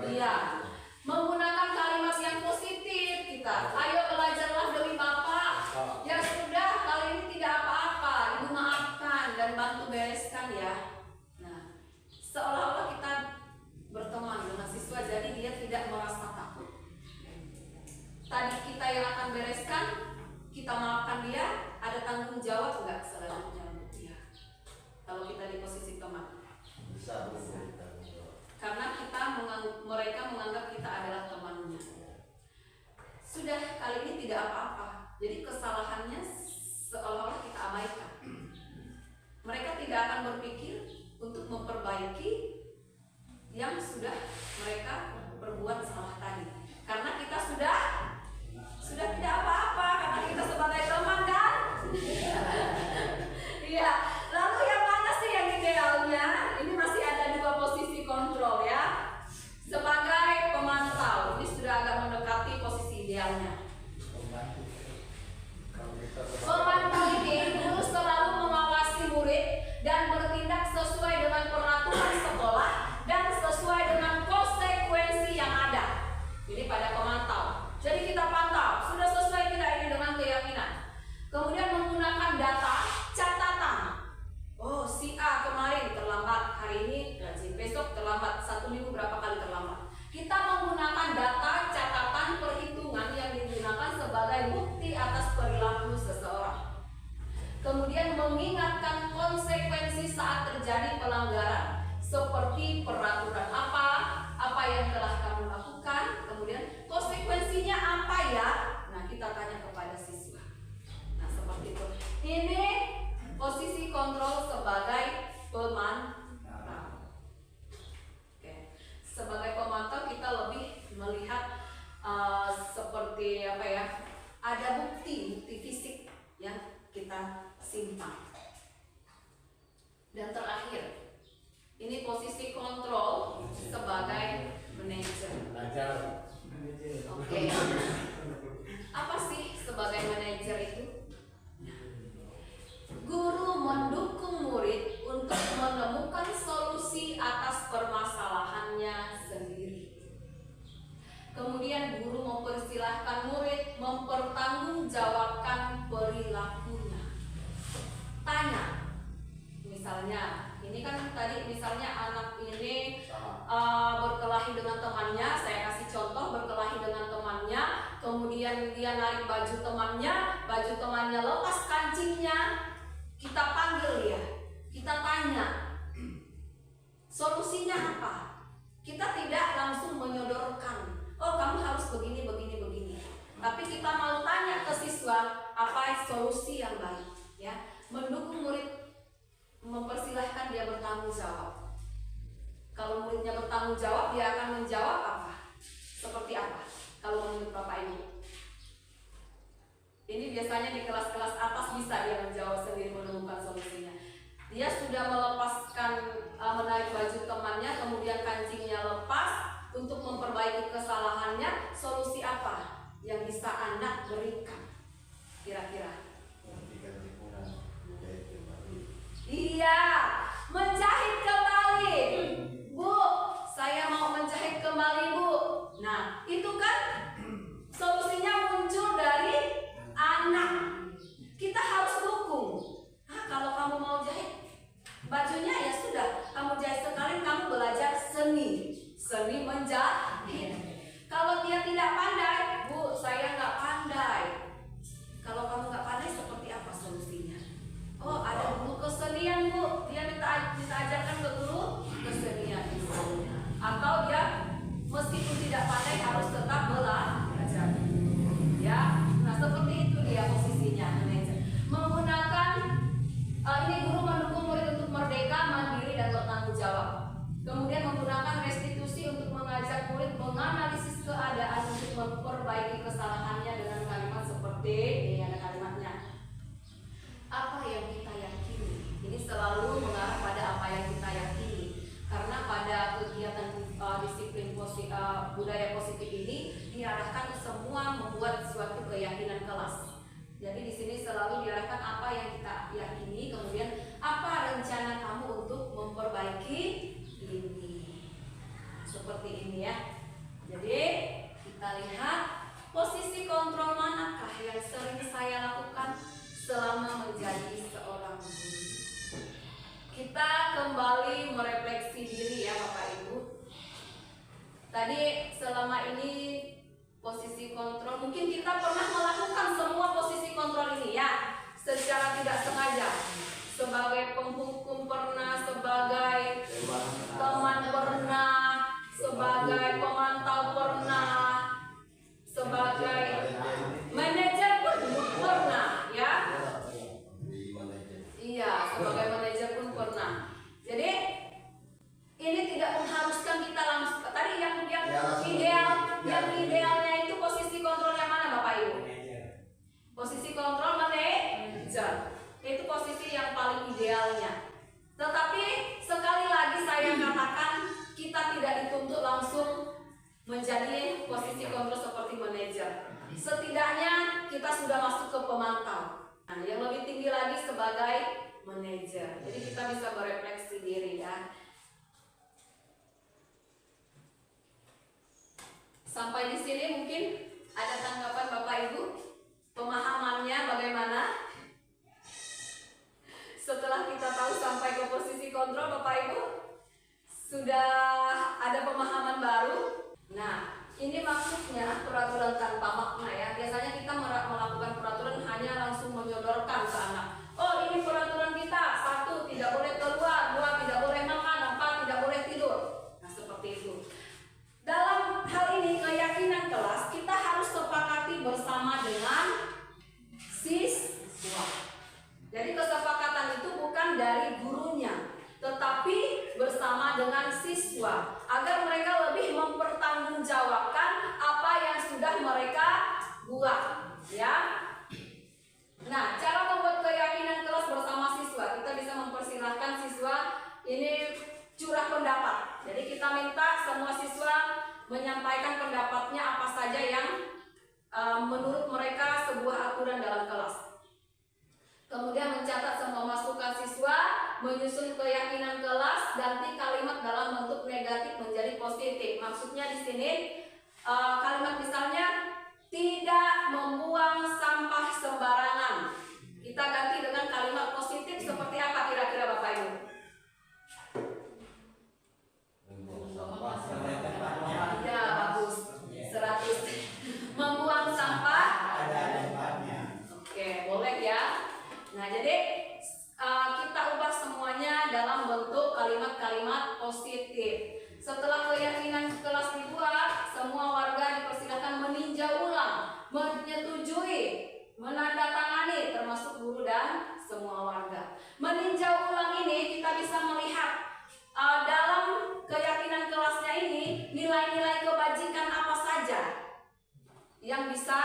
Iya, menggunakan kalimat yang positif kita. Ayo belajarlah demi Bapak. Ya sudah, kali ini tidak apa-apa. Ibu maafkan dan bantu bereskan ya. Nah, seolah-olah kita berteman dengan siswa, jadi dia tidak merasa takut. Tadi kita yang akan bereskan, kita maafkan dia, ada tanggung jawab enggak selanjutnya untuk dia? Kalau kita di posisi teman, bisa. Karena mereka menganggap kita adalah temannya. Sudah, kali ini tidak apa-apa. Jadi kesalahannya seolah-olah kita abaikan. Mereka tidak akan berpikir untuk memperbaiki saat terjadi pelanggaran seperti peraturan apa yang telah kamu lakukan, kemudian konsekuensinya apa ya? Nah, kita tanya kepada siswa. Nah, seperti itu. Ini posisi kontrol sebagai pemantau. Oke. Sebagai pemantau kita lebih melihat seperti apa ya? Ada bukti fisik yang kita simpan. Dan terakhir, ini posisi kontrol sebagai manajer. Oke. Apa sih sebagai manajer itu? Guru mendukung murid untuk menemukan solusi atas permasalahannya sendiri. Kemudian guru mempersilahkan murid mempertanggungjawabkan perilakunya. Tanya, misalnya, ini kan tadi misalnya anak ini berkelahi dengan temannya, saya kasih contoh berkelahi dengan temannya, kemudian dia narik baju temannya lepas kancingnya, kita panggil dia, kita tanya, solusinya apa? Kita tidak langsung menyodorkan, oh kamu harus begini. Tapi kita mau tanya ke siswa apa solusi yang baik, ya. Mendukung murid, mempersilahkan dia bertanggung jawab. Kalau muridnya bertanggung jawab, dia akan menjawab apa? Seperti apa? Kalau menurut Bapak Ibu? Ini biasanya di kelas-kelas atas bisa dia menjawab sendiri, menemukan solusinya. Dia sudah melepaskan menarik baju temannya, kemudian kancingnya lepas untuk memperbaiki kesalahannya. Solusi apa yang bisa anak berikan? Kira-kira? Iya, menjahit kembali. Bu, saya mau menjahit kembali, Bu. Nah, itu kan solusinya muncul dari anak. Kita harus dukung. Kalau kamu mau jahit bajunya, ya sudah, kamu jahit sekali, kamu belajar seni menjahit. Kalau dia tidak pandai, Bu, saya nggak pandai. Kalau kamu nggak pandai, seperti apa solusinya? Oh, ada guru kesenian, Bu. Dia minta ajarkan ke guru kesenian misalnya. Atau dia meskipun tidak pandai harus tetap belajar. Ya. Nah, seperti itu dia posisinya manajer. Menggunakan ini guru mendukung murid untuk merdeka, mandiri dan bertanggung jawab. Kemudian menggunakan restitusi untuk mengajak murid menganalisis keadaan untuk memperbaiki kesalahannya dengan kalimat seperti ini, ada kalimatnya. Apa yang kita yakini? Ini selalu mengarah pada apa yang kita yakini. Karena pada kegiatan disiplin budaya positif ini diarahkan semua membuat suatu keyakinan kelas. Jadi di sini selalu diarahkan apa yang kita yakini, kemudian apa rencana kamu untuk memperbaiki ini. Seperti ini ya. Jadi kita lihat posisi kontrol manakah yang sering saya lakukan selama menjadi seorang guru. Kita kembali merefleksi diri ya Bapak Ibu. Tadi selama ini posisi kontrol, mungkin kita pernah melakukan semua posisi kontrol ini ya, secara tidak sengaja. Sebagai penghukum pernah, sebagai teman pernah, sebagai pemantau pernah, sebagai manajer pun pernah ya. Iya, sebagai manajer pun pernah. Jadi ini tidak mengharuskan kita langsung. Tadi yang idealnya itu posisi kontrol yang mana Bapak Ibu? Posisi kontrol manajer. Itu posisi yang paling idealnya. Tetapi sekali lagi saya katakan kita tidak dituntut langsung menjadi posisi kontrol seperti manajer. Setidaknya kita sudah masuk ke pemantau. Nah, yang lebih tinggi lagi sebagai manajer. Jadi kita bisa berefleksi diri ya. Sampai di sini mungkin ada tanggapan Bapak Ibu? Pemahamannya bagaimana? Setelah kita tahu sampai ke posisi kontrol Bapak Ibu, sudah ada pemahaman baru. Nah, ini maksudnya peraturan tanpa makna ya. Biasanya kita melakukan peraturan hanya langsung menyodorkan ke anak. Oh, ini peraturan kita, 1, tidak boleh keluar. siswa agar mereka lebih mempertanggungjawabkan apa yang sudah mereka buat, ya. Nah, cara membuat keyakinan kelas bersama siswa, kita bisa mempersilahkan siswa ini curah pendapat. Jadi kita minta semua siswa menyampaikan pendapatnya apa saja yang menurut mereka sebuah aturan dalam kelas. Kemudian mencatat semua masukan siswa, menyusun keyakinan kelas, ganti kalimat dalam bentuk negatif menjadi positif. Maksudnya di sini kalimat misalnya tidak membuang sampah sembarangan. Kita ganti dengan kalimat positif seperti apa kira-kira Bapak Ibu? Ya, bagus. 100. Membuang sampah Ada tempatnya. Oke, boleh ya. Nah, jadi kita ubah semuanya dalam bentuk kalimat-kalimat positif. Setelah keyakinan kelas dibuat, semua warga dipersilakan meninjau ulang, menyetujui, menandatangani, termasuk guru dan semua warga. Meninjau ulang ini kita bisa melihat dalam keyakinan kelasnya ini nilai-nilai kebajikan apa saja yang bisa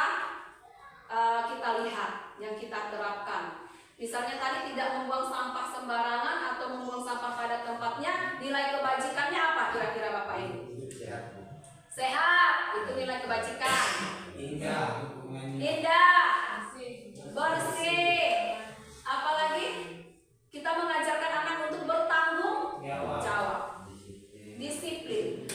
kita lihat, yang kita terapkan. Misalnya tadi tidak membuang sampah sembarangan atau membuang sampah pada tempatnya, nilai kebajikannya apa kira-kira Bapak Ibu? Sehat, itu nilai kebajikan. Indah hubungannya. Indah, bersih. Apalagi kita mengajarkan anak untuk bertanggung jawab. Disiplin.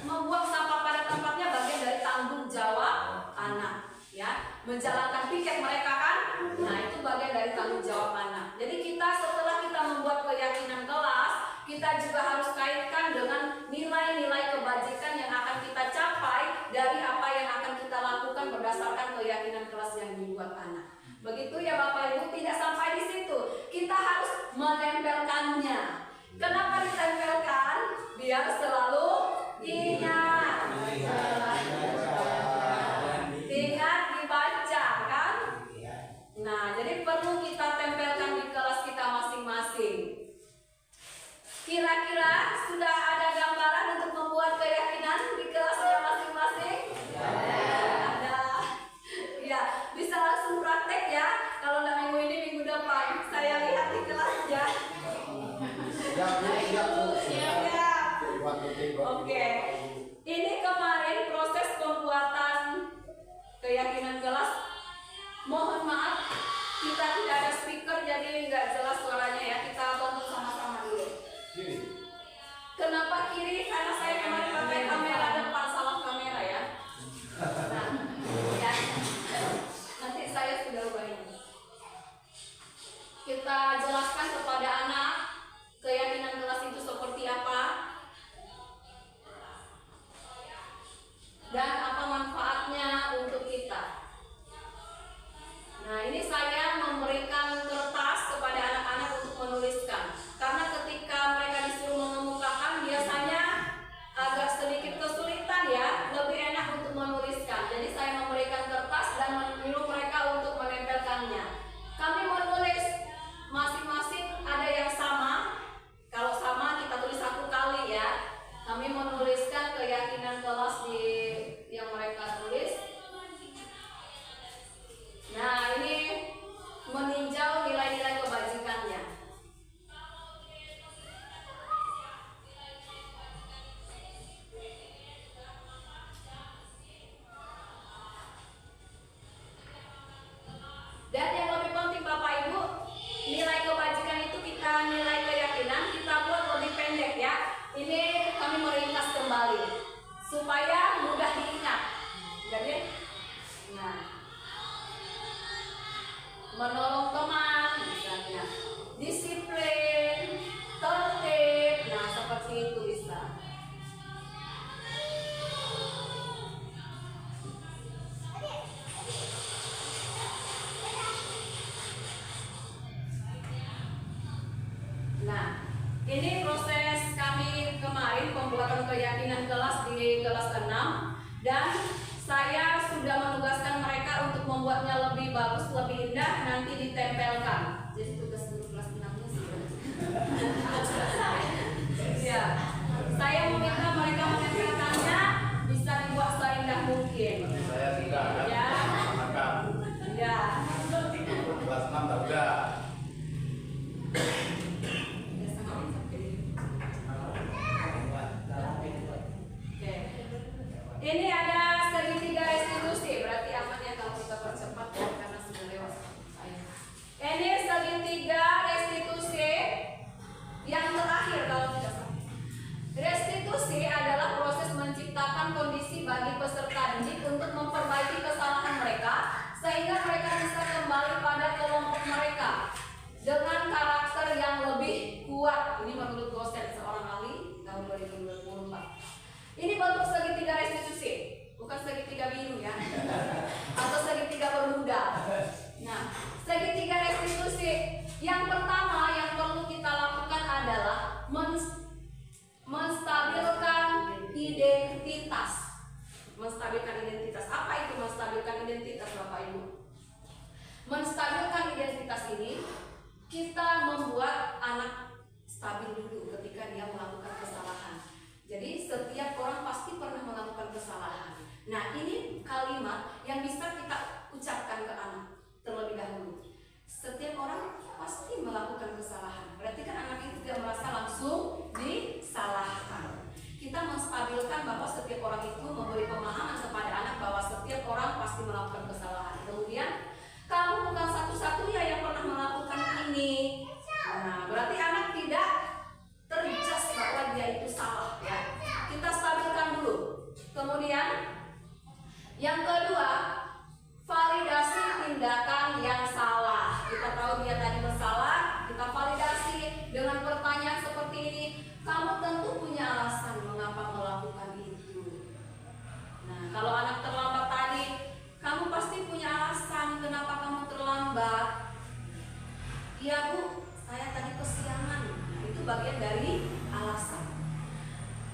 Membuang sampah pada tempatnya bagian dari tanggung jawab anak, ya. Menjalankan piket mereka kan, nah itu bagian dari tanggung jawab anak. Jadi kita setelah kita membuat keyakinan kelas, kita juga harus kaitkan dengan nilai-nilai kebajikan yang akan kita capai dari apa yang akan kita lakukan berdasarkan keyakinan kelas yang dibuat anak. Begitu ya Bapak Ibu, tidak sampai di situ, kita harus menempelkannya. Kenapa ditempelkan? Biar selalu ingat. Ingat dibaca kan? Nah, jadi perlu kita tempelkan di kelas kita masing-masing. Kira-kira sudah ada gambaran untuk membuat keyakinan di kelasnya masing-masing? Ada. Ya, bisa langsung praktek ya. Kalau nggak minggu ini, minggu depan saya lihat di kelasnya. Siap. Oke. Ini kemarin proses pembuatan keyakinan kelas. Mohon maaf, kita tidak ada speaker jadi nggak jelas suaranya ya. Kita tonton sama-sama dulu. Kenapa kiri? Karena saya kemarin pakai kamera depan, salah kamera ya. Nah, ya. Nanti saya sudah ubah ini. Kita jelaskan kepada anak keyakinan kelas itu seperti apa dan apa manfaatnya untuk kita. Nah, ini saya memberikan kertas kepada anak-anak untuk menuliskan. Karena ketika mereka disuruh mengemukakan biasanya agak sedikit kesulitan ya, lebih enak untuk menuliskan. Jadi saya memberikan kertas dan menyuruh mereka untuk menempelkannya. Kami menulis masing-masing ada yang sama. Kalau sama kita tulis 1 kali ya. Kami menuliskan keyakinan kelas di yang mereka tulis. Nah, ini meninjau nilai-nilai kebajikannya. Dan yang lebih penting Bapak Ibu, nilai kebajikan itu kita nilai keyakinan kita buat lebih pendek ya. Ini kami meringkas kembali supaya mudah diingat. Jadi, nah, menolong teman misalnya, disiplin, tertib, nah seperti itu bisa. Nah, ini proses kami kemarin pembuatan keyakinan kelas di kelas 6 dan saya sudah menugaskan mereka untuk membuatnya lebih bagus, lebih indah, nanti ditempelkan. Jadi tugas guru kelas 6-nya sih. Ya, Saya meminta mereka menempelkannya bisa dibuat seindah mungkin. Saya sudah ada Ya. makan. Ya. Kelas 6 tak udah. Oke. Ini ada segitiga restitusi, berarti aman ya kalau kita percepat ya, karena sudah lewat saya. Ini segitiga restitusi yang terakhir kalau tidak salah. Restitusi adalah proses menciptakan kondisi bagi peserta didik untuk memperbaiki kesalahan mereka sehingga mereka bisa kembali pada kelompok mereka dengan karakter yang lebih kuat. Ini menurut dosen seorang ahli tahun 2024. Ini bentuk segitiga restitusi, bukan segitiga biru ya, atau segitiga bermuda. Nah, segitiga restitusi yang pertama yang perlu kita lakukan adalah menstabilkan identitas. Menstabilkan identitas. Apa itu menstabilkan identitas, Bapak Ibu? Menstabilkan identitas ini kita membuat anak stabil dulu ketika dia melakukan kesalahan. Jadi setiap orang pasti pernah melakukan kesalahan. Nah, ini kalimat yang bisa kita ucapkan ke anak terlebih dahulu. Setiap orang pasti melakukan kesalahan. Berarti kan anak itu tidak merasa langsung disalahkan. Kita menstabilkan bahwa setiap orang itu memberi pemahaman kepada anak bahwa setiap orang pasti melakukan kesalahan. Kemudian kamu bukan satu-satunya yang pernah melakukan ini. Nah, berarti anak tidak terjudge bahwa dia itu salah ya. Kita stabilkan dulu. Kemudian yang kedua, validasi tindakan yang salah. Kita tahu dia tadi bersalah, kita validasi dengan pertanyaan seperti ini. Kamu tentu punya alasan mengapa melakukan itu. Nah, kalau anak terlambat tadi, kamu pasti punya alasan kenapa kamu terlambat. Iya Bu, saya tadi kesiangan. Nah, itu bagian dari alasan.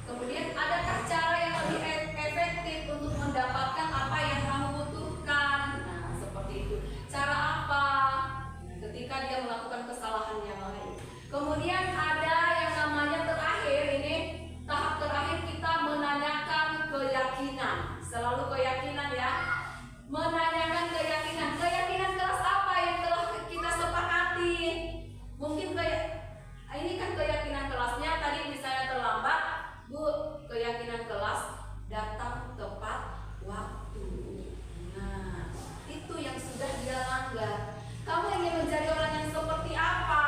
Kemudian adakah cara yang lebih efektif untuk mendapatkan apa yang kamu butuhkan? Nah, seperti itu. Cara apa? Ketika dia melakukan kesalahan yang lain. Kemudian ada yang namanya terakhir, ini tahap terakhir kita menanyakan keyakinan. Selalu keyakinan ya. Menanyakan keyakinan. Keyakinan kelas apa yang telah kita sepakati? Mungkin ini kan keyakinan kelasnya tadi misalnya terlambat, Bu, keyakinan kelas datang tepat waktu. Nah, itu yang sudah dia langgar. Kamu ingin menjadi orang yang seperti apa?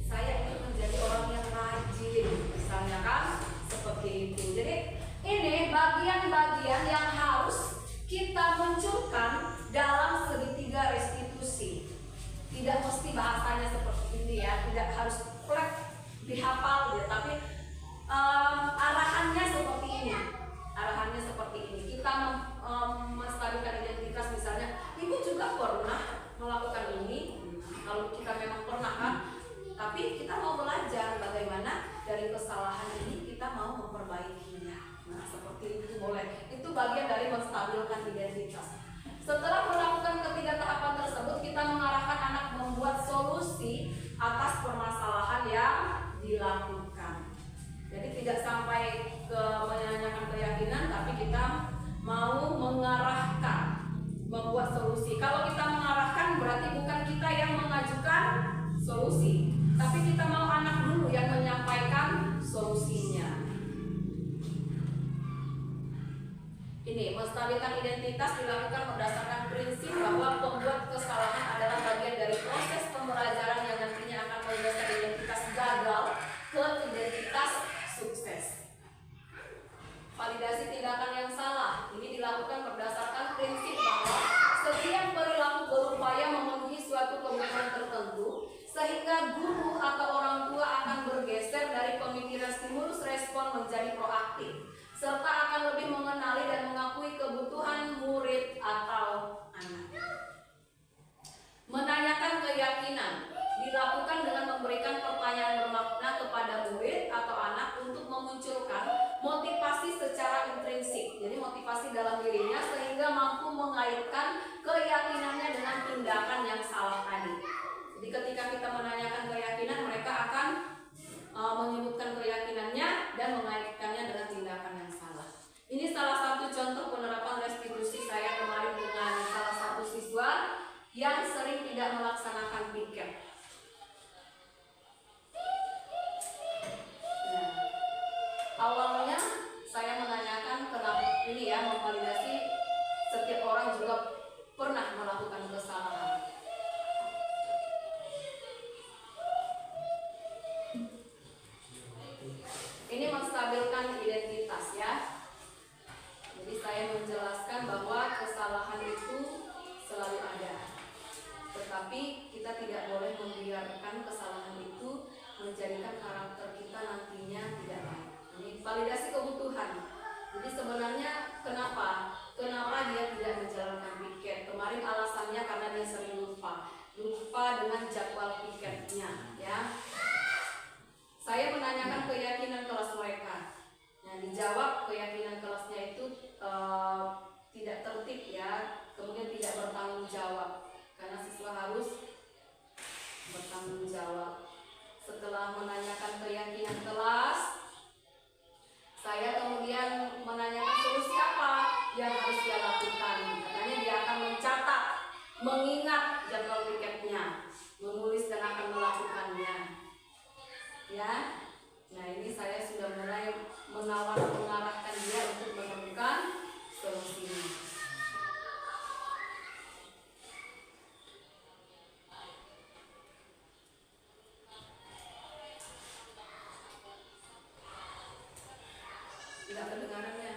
Saya ingin menjadi orang yang rajin, misalnya kan seperti itu. Jadi ini bagian-bagian yang harus kita munculkan dalam segitiga restitusi. Tidak mesti bahasanya seperti ini ya, tidak harus plek dihafal ya, tapi arahannya seperti ini. Arahannya seperti ini. Kita menstabilkan identitas misalnya. Ibu juga pernah melakukan ini. Kalau kita memang pernah kan, tapi kita mau belajar bagaimana dari kesalahan ini kita mau memperbaikinya. Nah, seperti itu boleh. Itu bagian dari menstabilkan identitas. Setelah melakukan ketiga tahapan tersebut, kita mengarahkan anak membuat solusi atas permasalahan yang dilakukan. Jadi tidak sampai ke menanyakan keyakinan, tapi kita mau mengarahkan, membuat solusi. Kalau kita mengarahkan berarti bukan kita yang mengajukan solusi, tapi kita mau anak dulu yang menyampaikan solusinya. Ini menstabilkan identitas dilakukan berdasarkan prinsip bahwa pembuat kesalahan adalah bagian dari proses pembelajaran yang nantinya akan menggeser identitas gagal ke identitas sukses. Validasi tindakan yang salah ini dilakukan berdasarkan prinsip bahwa setiap perilaku berupaya memenuhi suatu kebutuhan tertentu, sehingga guru atau orang tua akan bergeser dari pemikiran stimulus respon menjadi proaktif, serta akan lebih mengenali dan mengakui kebutuhan murid atau anak. Menanyakan keyakinan dilakukan dengan memberikan pertanyaan bermakna kepada murid atau anak untuk memunculkan motivasi secara intrinsik. Jadi motivasi dalam dirinya sehingga mampu mengaitkan keyakinannya dengan tindakan yang salah tadi. Jadi ketika kita menanyakan keyakinan, mereka akan menyebutkan keyakinannya dan mengaitkannya dengan tindakan yang salah. Ini salah satu contoh penerapan restitusi saya kemarin dengan salah satu siswa yang sering tidak melaksanakan piket. Nah, awalnya saya menanyakan kenapa ini ya, memvalidasi setiap orang juga pernah melakukan kesalahan. Ini menstabilkan identitas ya. Jadi saya menjelaskan bahwa kesalahan itu selalu ada. Tetapi kita tidak boleh membiarkan kesalahan itu menjadikan karakter kita nantinya tidak baik. Ini validasi kebutuhan. Jadi sebenarnya kenapa dia tidak menjalankan piket? Kemarin alasannya karena dia sering lupa dengan jadwal piketnya ya. Saya menanyakan keyakinan kelas mereka. Nah, dijawab keyakinan kelasnya itu tidak tertib ya, kemudian tidak bertanggung jawab karena siswa harus bertanggung jawab. Setelah menanyakan keyakinan kelas, saya kemudian menanyakan solusi apa yang harus dia lakukan. Katanya dia akan mencatat, mengingat jadwal piketnya, menulis dan akan melakukannya. Ya, nah ini saya sudah mulai mengarahkan dia untuk menemukan solusinya. Tidak kedengaran ya?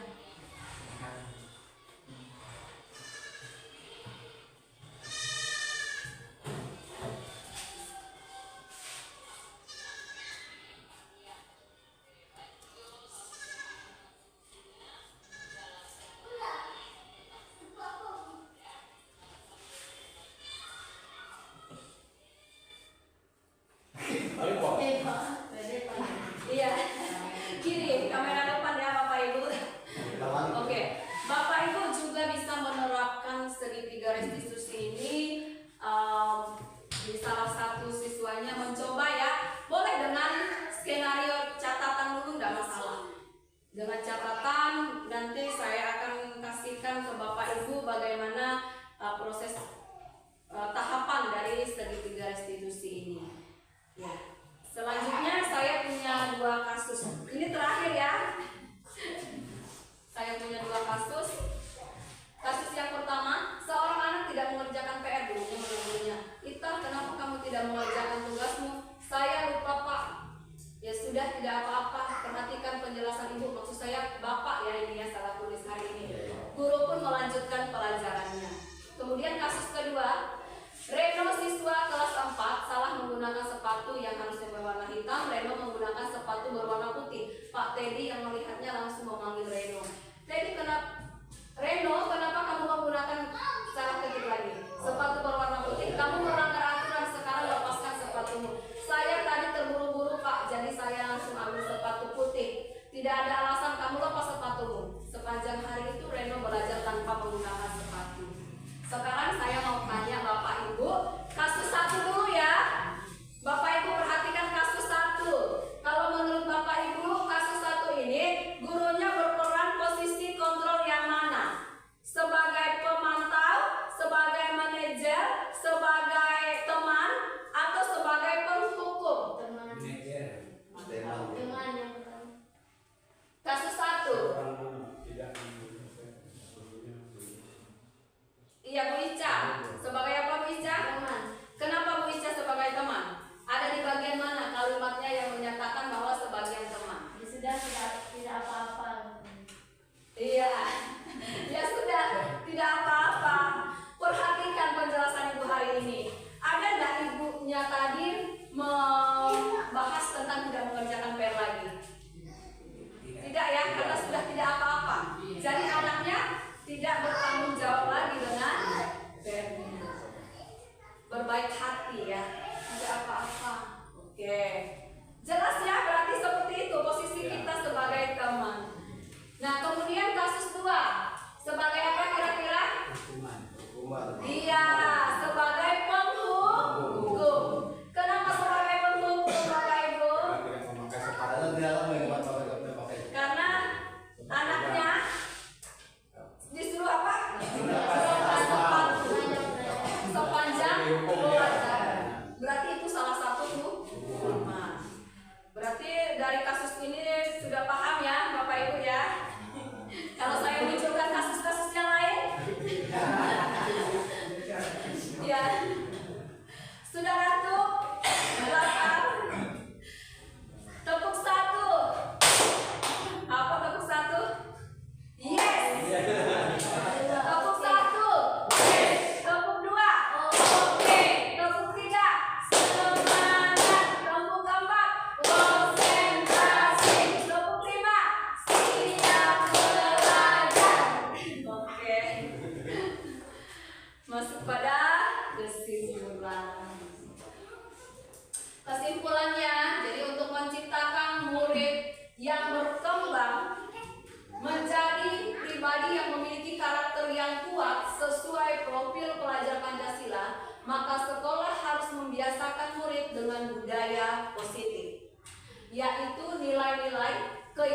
Iya, kiri kamera depan ya Bapak Ibu. Oke, Bapak Ibu juga bisa menerapkan segitiga restitusi ini. Di salah satu siswanya mencoba ya, boleh dengan skenario catatan dulu, tidak masalah. Dengan catatan nanti saya akan kasihkan ke Bapak Ibu bagaimana proses tahapan dari segitiga restitusi ini. Ya. Selanjutnya saya punya 2 kasus. Ini terakhir ya. Saya punya 2 kasus. Kasus yang pertama, seorang anak tidak mengerjakan PR dulunya. Ita, kenapa kamu tidak mengerjakan tugasmu? Saya lupa Pak. Ya sudah, tidak apa-apa. Perhatikan penjelasan ibu. Maksud saya Bapak ya, ini ya salah tulis hari ini. Guru pun melanjutkan pelajarannya. Kemudian kasus kedua, Reno siswa kelas 4 salah menggunakan sepatu yang harusnya berwarna hitam. Reno menggunakan sepatu berwarna putih. Pak Teddy yang melihatnya langsung memanggil Reno. Teddy, kenapa kamu menggunakan, salah ketik lagi, sepatu berwarna putih? Kamu melanggar aturan, sekarang lepaskan sepatumu. Saya tadi terburu-buru Pak, jadi saya langsung ambil sepatu putih. Tidak ada alasan, kamu lepas sepatumu. Sepanjang hari itu Reno belajar tanpa menggunakan sepatu. Sekarang saya mau tanya Bapak Ibu, kasus 1 dulu ya. Bapak Ibu perhatikan kasus 1. Kalau menurut Bapak Ibu, kasus 1 ini gurunya berperan posisi kontrol yang mana? Sebagai pemantau, sebagai manajer, sebagai teman, atau sebagai penghukum? Teman. Kasus 1. Iya Bu Ica, sebagai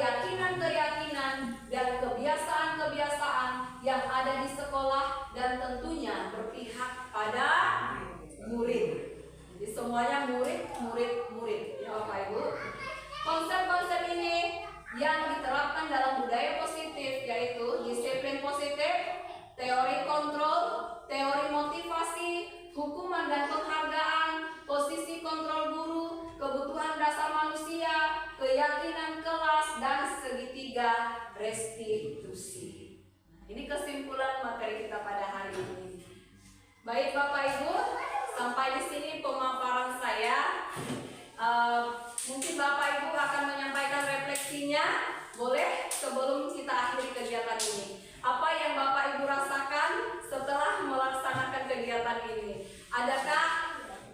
keyakinan-keyakinan dan kebiasaan-kebiasaan yang ada di sekolah dan tentunya berpihak pada murid. Jadi semuanya murid, ya Bapak Ibu. Konsep-konsep ini yang diterapkan dalam budaya positif yaitu disiplin positif, teori kontrol, teori motivasi, hukuman dan penghargaan, posisi kontrol guru, kebutuhan dasar manusia, keyakinan kelas, dan segitiga restitusi. Ini kesimpulan materi kita pada hari ini. Baik Bapak Ibu, sampai di sini pemaparan saya. Mungkin Bapak Ibu akan menyampaikan refleksinya, boleh sebelum kita akhiri kegiatan ini. Apa yang Bapak Ibu rasakan setelah melaksanakan kegiatan ini? Adakah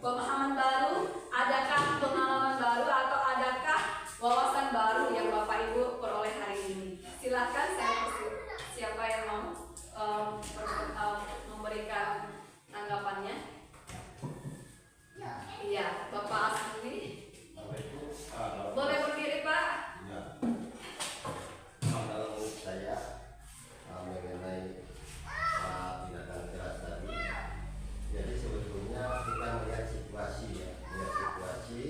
pemahaman baru? Adakah pengalaman baru? Atau adakah wawasan baru yang Bapak Ibu peroleh hari ini? Silakan, siapa yang mau memberikan tanggapannya? Iya, Bapak Asli. Boleh berdiri Pak? Ya. Kalau saya mengenai tindakan keras tadi, jadi sebetulnya kita melihat situasi ya, melihat situasi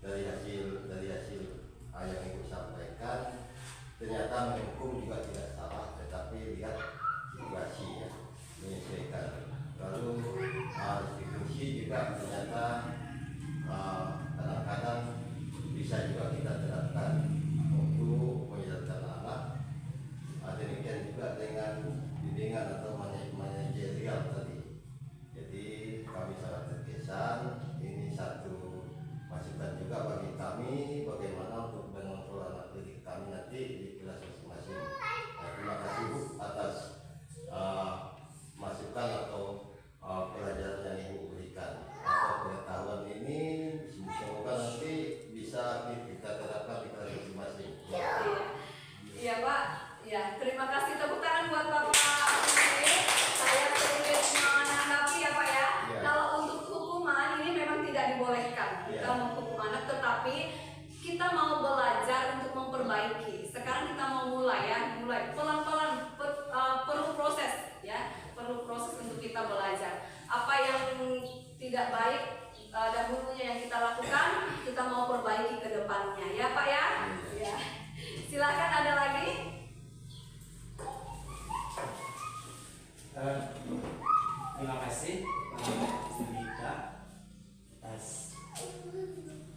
dari hasil yang Ibu sampaikan, ternyata menghukum juga tidak salah, tetapi lihat situasi ya, menyesuaikan. Lalu institusi juga ternyata kadang-kadang bisa juga kita terapkan untuk menyedarkan anak. Demikian juga dengan bimbingan atau manajerial tadi. Jadi kami sangat terkesan. Ini satu masukan juga bagi kami bagaimana untuk mengontrol anak didik kami nanti di kelas masing-masing. Terima kasih Bu atas masukan atau pelajaran yang Ibu berikan atau pengetahuan ini. Semoga nanti bisa kita terapkan di kelas masing-masing. Iya Pak. Ya, terima kasih, tepuk tangan buat Bapak. Saya sedikit menanggapi ya Pak ya. Kalau untuk hukuman ini memang tidak dibolehkan. Kita menghukum anak, tetapi kita mau belajar untuk memperbaiki. Sekarang kita mau mulai pelan-pelan, perlu proses ya, perlu proses untuk kita belajar. Apa yang tidak baik dahulunya yang kita lakukan, kita mau perbaiki ke depannya ya Pak ya. Ya. Silakan, ada lagi? Terima kasih Mbak atas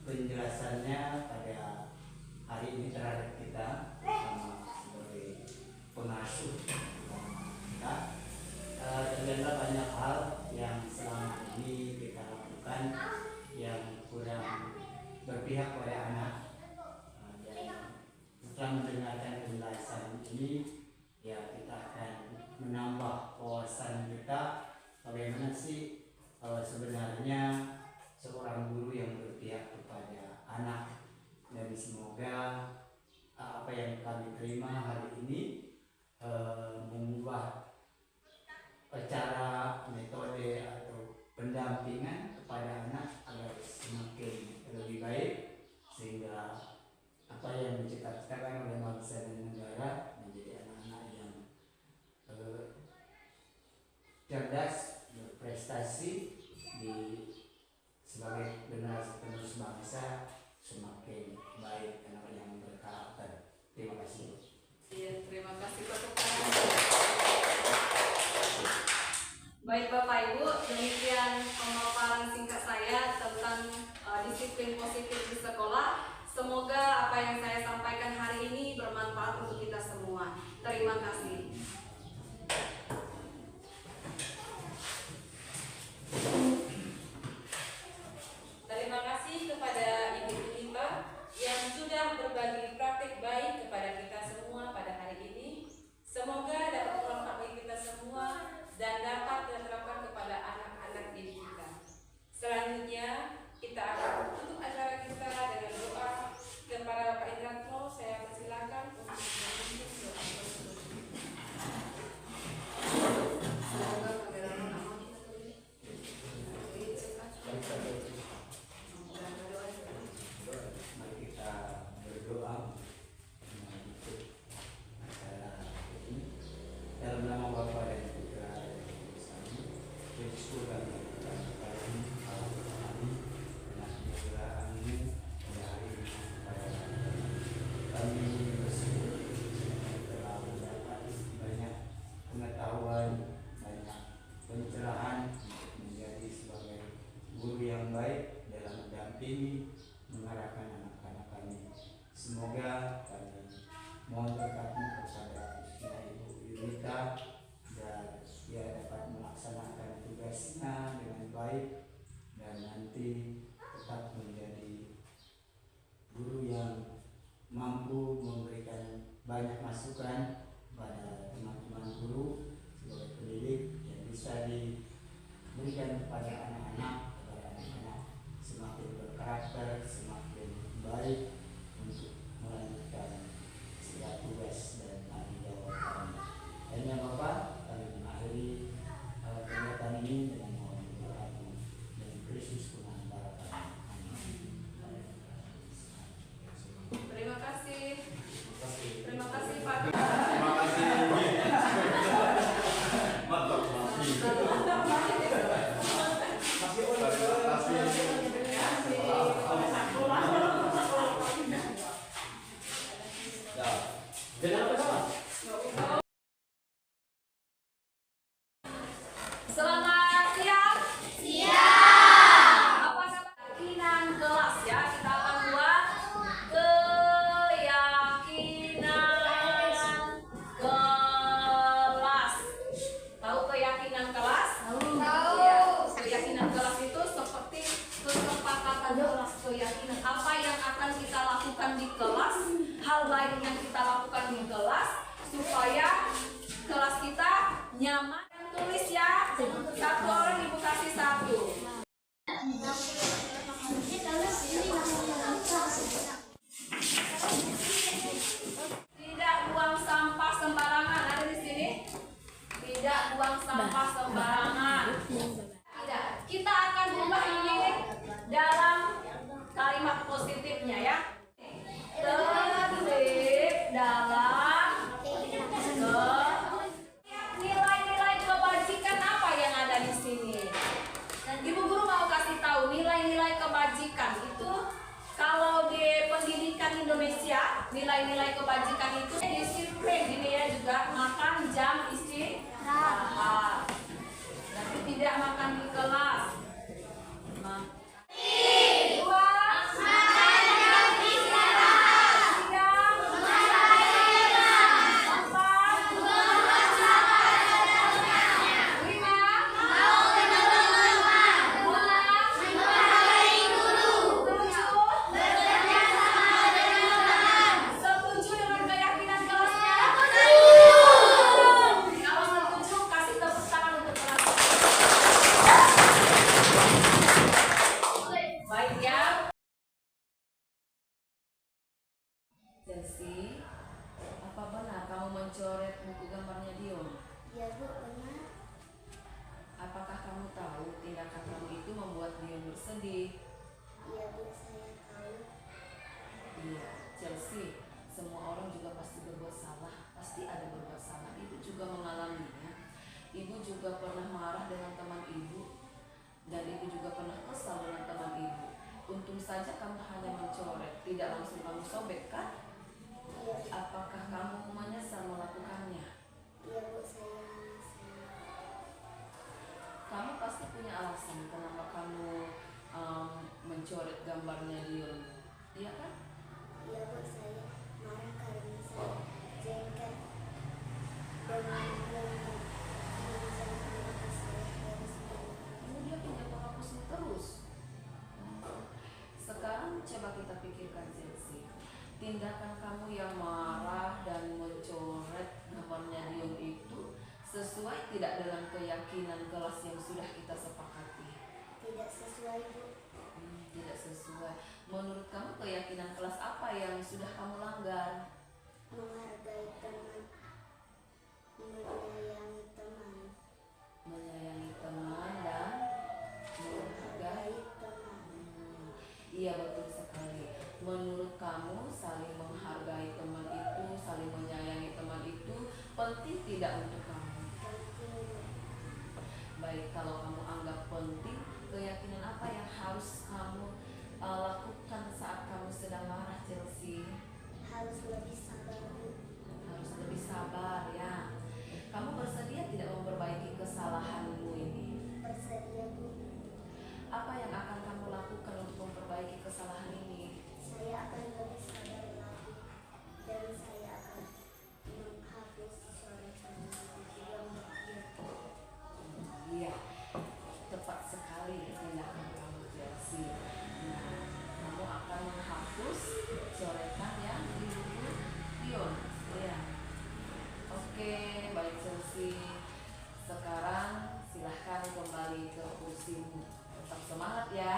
penjelasannya pada hari ini terhadap kita sebagai pengasuh kita. Ternyata banyak hal yang selama ini kita lakukan yang kurang berpihak pada anak. Dan setelah mendengarkan penjelasan ini, ya kita akan menambah wawasan kita bagaimana sih sebenarnya seorang guru yang berpihak kepada anak. Dan semoga apa yang kami terima hari ini mengubah cara, metode atau pendampingan kepada anak agar semakin lebih baik, sehingga apa yang dicita-citakan oleh bangsa dan negara menjadi anak-anak yang cerdas, berprestasi sebagai generasi penerus bangsa, semakin baik, anak yang berkarakter. Terima kasih. Iya, terima kasih tepuk tangan. Baik Bapak Ibu, demikian pemaparan singkat saya tentang disiplin positif di sekolah. Semoga apa yang saya sampaikan hari ini bermanfaat untuk kita semua. Terima kasih. Terima kasih kepada Ibu Junita yang sudah berbagi praktik baik kepada kita semua pada hari ini. Semoga dapat bermanfaat bagi kita semua dan dapat diterapkan kepada anak-anak didik kita. Selanjutnya kita akan tutup acara kita dengan doa. Kepada Bapak Indranto, saya persilakan untuk memimpin doa tersebut. banyak masukan pada teman-teman guru sebagai pendidik yang bisa diberikan kepada anak-anak semakin berkarakter, semakin baik untuk melanjutkan segala tugas dan tanggung jawab kami. Dan yang Bapak, kami mengakhiri kegiatan ini dengan mohon doamu dan Kristus pengantar kami. Terima kasih. Terima kasih Pak. Terima kasih. Mantap. Selamat siang. Siang. Apa keyakinan kelas ya? Kita akan buat keyakinan kelas. Tahu keyakinan kelas? Tahu. Ya, keyakinan kelas itu seperti kesepakatan kelas, keyakinan apa yang akan kita lakukan di kelas, hal baik yang kita lakukan di kelas supaya kelas kita nyaman. Tulis ya, satu orang ibu kasih satu. Tidak buang sampah sembarangan. Ada di sini. Tidak buang sampah sembarangan. Tidak. Kita akan ubah ini dalam kalimat positifnya ya. Tertib dalam nilai-nilai kebajikan apa yang ada di sini. Dan Ibu Guru mau kasih tahu nilai-nilai kebajikan itu kalau di pendidikan Indonesia nilai-nilai kebajikan itu disiplin gini ya, juga makan jam istirahat. Tapi tidak makan di kelas. Nah. Dua. Chelsea, apa benar kamu mencoret buku gambarnya Dion? Ya Bu, benar. Apakah kamu tahu tindakan kamu itu membuat Dion bersedih? Iya Bu, saya tahu. Iya, Chelsea, semua orang juga pasti berbuat salah, pasti ada berbuat salah. Ibu juga mengalaminya. Ibu juga pernah marah dengan teman ibu, dan ibu juga pernah kesal dengan teman ibu. Untung saja kamu hanya mencoret, tidak langsung kamu sobek kan? Iya. Apakah kamu menyesal melakukannya? Iya Bu, saya menyesal. Kamu pasti punya alasan kenapa kamu mencoret gambarnya Dion, iya kan? Iya Bu, saya marah karena saya jengkel dengan kenapa saya harus Kamu dia punya penghapusnya terus. Sekarang coba kita pikirkan Chelsea, tindakan kamu yang marah dan mencoret gambarnya Dion itu sesuai tidak dengan keyakinan kelas yang sudah kita sepakati? tidak sesuai Bu. Tidak sesuai. Menurut kamu keyakinan kelas apa yang sudah kamu langgar? Menghargai teman, menyayangi teman, Menyayangi teman dan menghargai. teman. Iya betul sekali. Menurut kamu saling menghargai teman itu, saling menyayangi teman itu penting tidak untuk kamu? Penting. Baik, kalau kamu anggap penting, keyakinan apa yang harus kamu lakukan saat kamu sedang marah, Chelsea? Harus lebih sabar Bu. Harus lebih sabar ya. Kamu bersedia tidak memperbaiki kesalahanmu ini? Bersedia Bu. Apa yang akan kamu lakukan untuk memperbaiki kesalahan ini? Saya akan lebih sabar lagi dan saya akan menghapus coretan gambar Dion. Iya, tepat sekali tindakan kamu, Chelsea. Nah, kamu akan menghapus coretan yang di buku ke kursimu. Tetap semangat ya.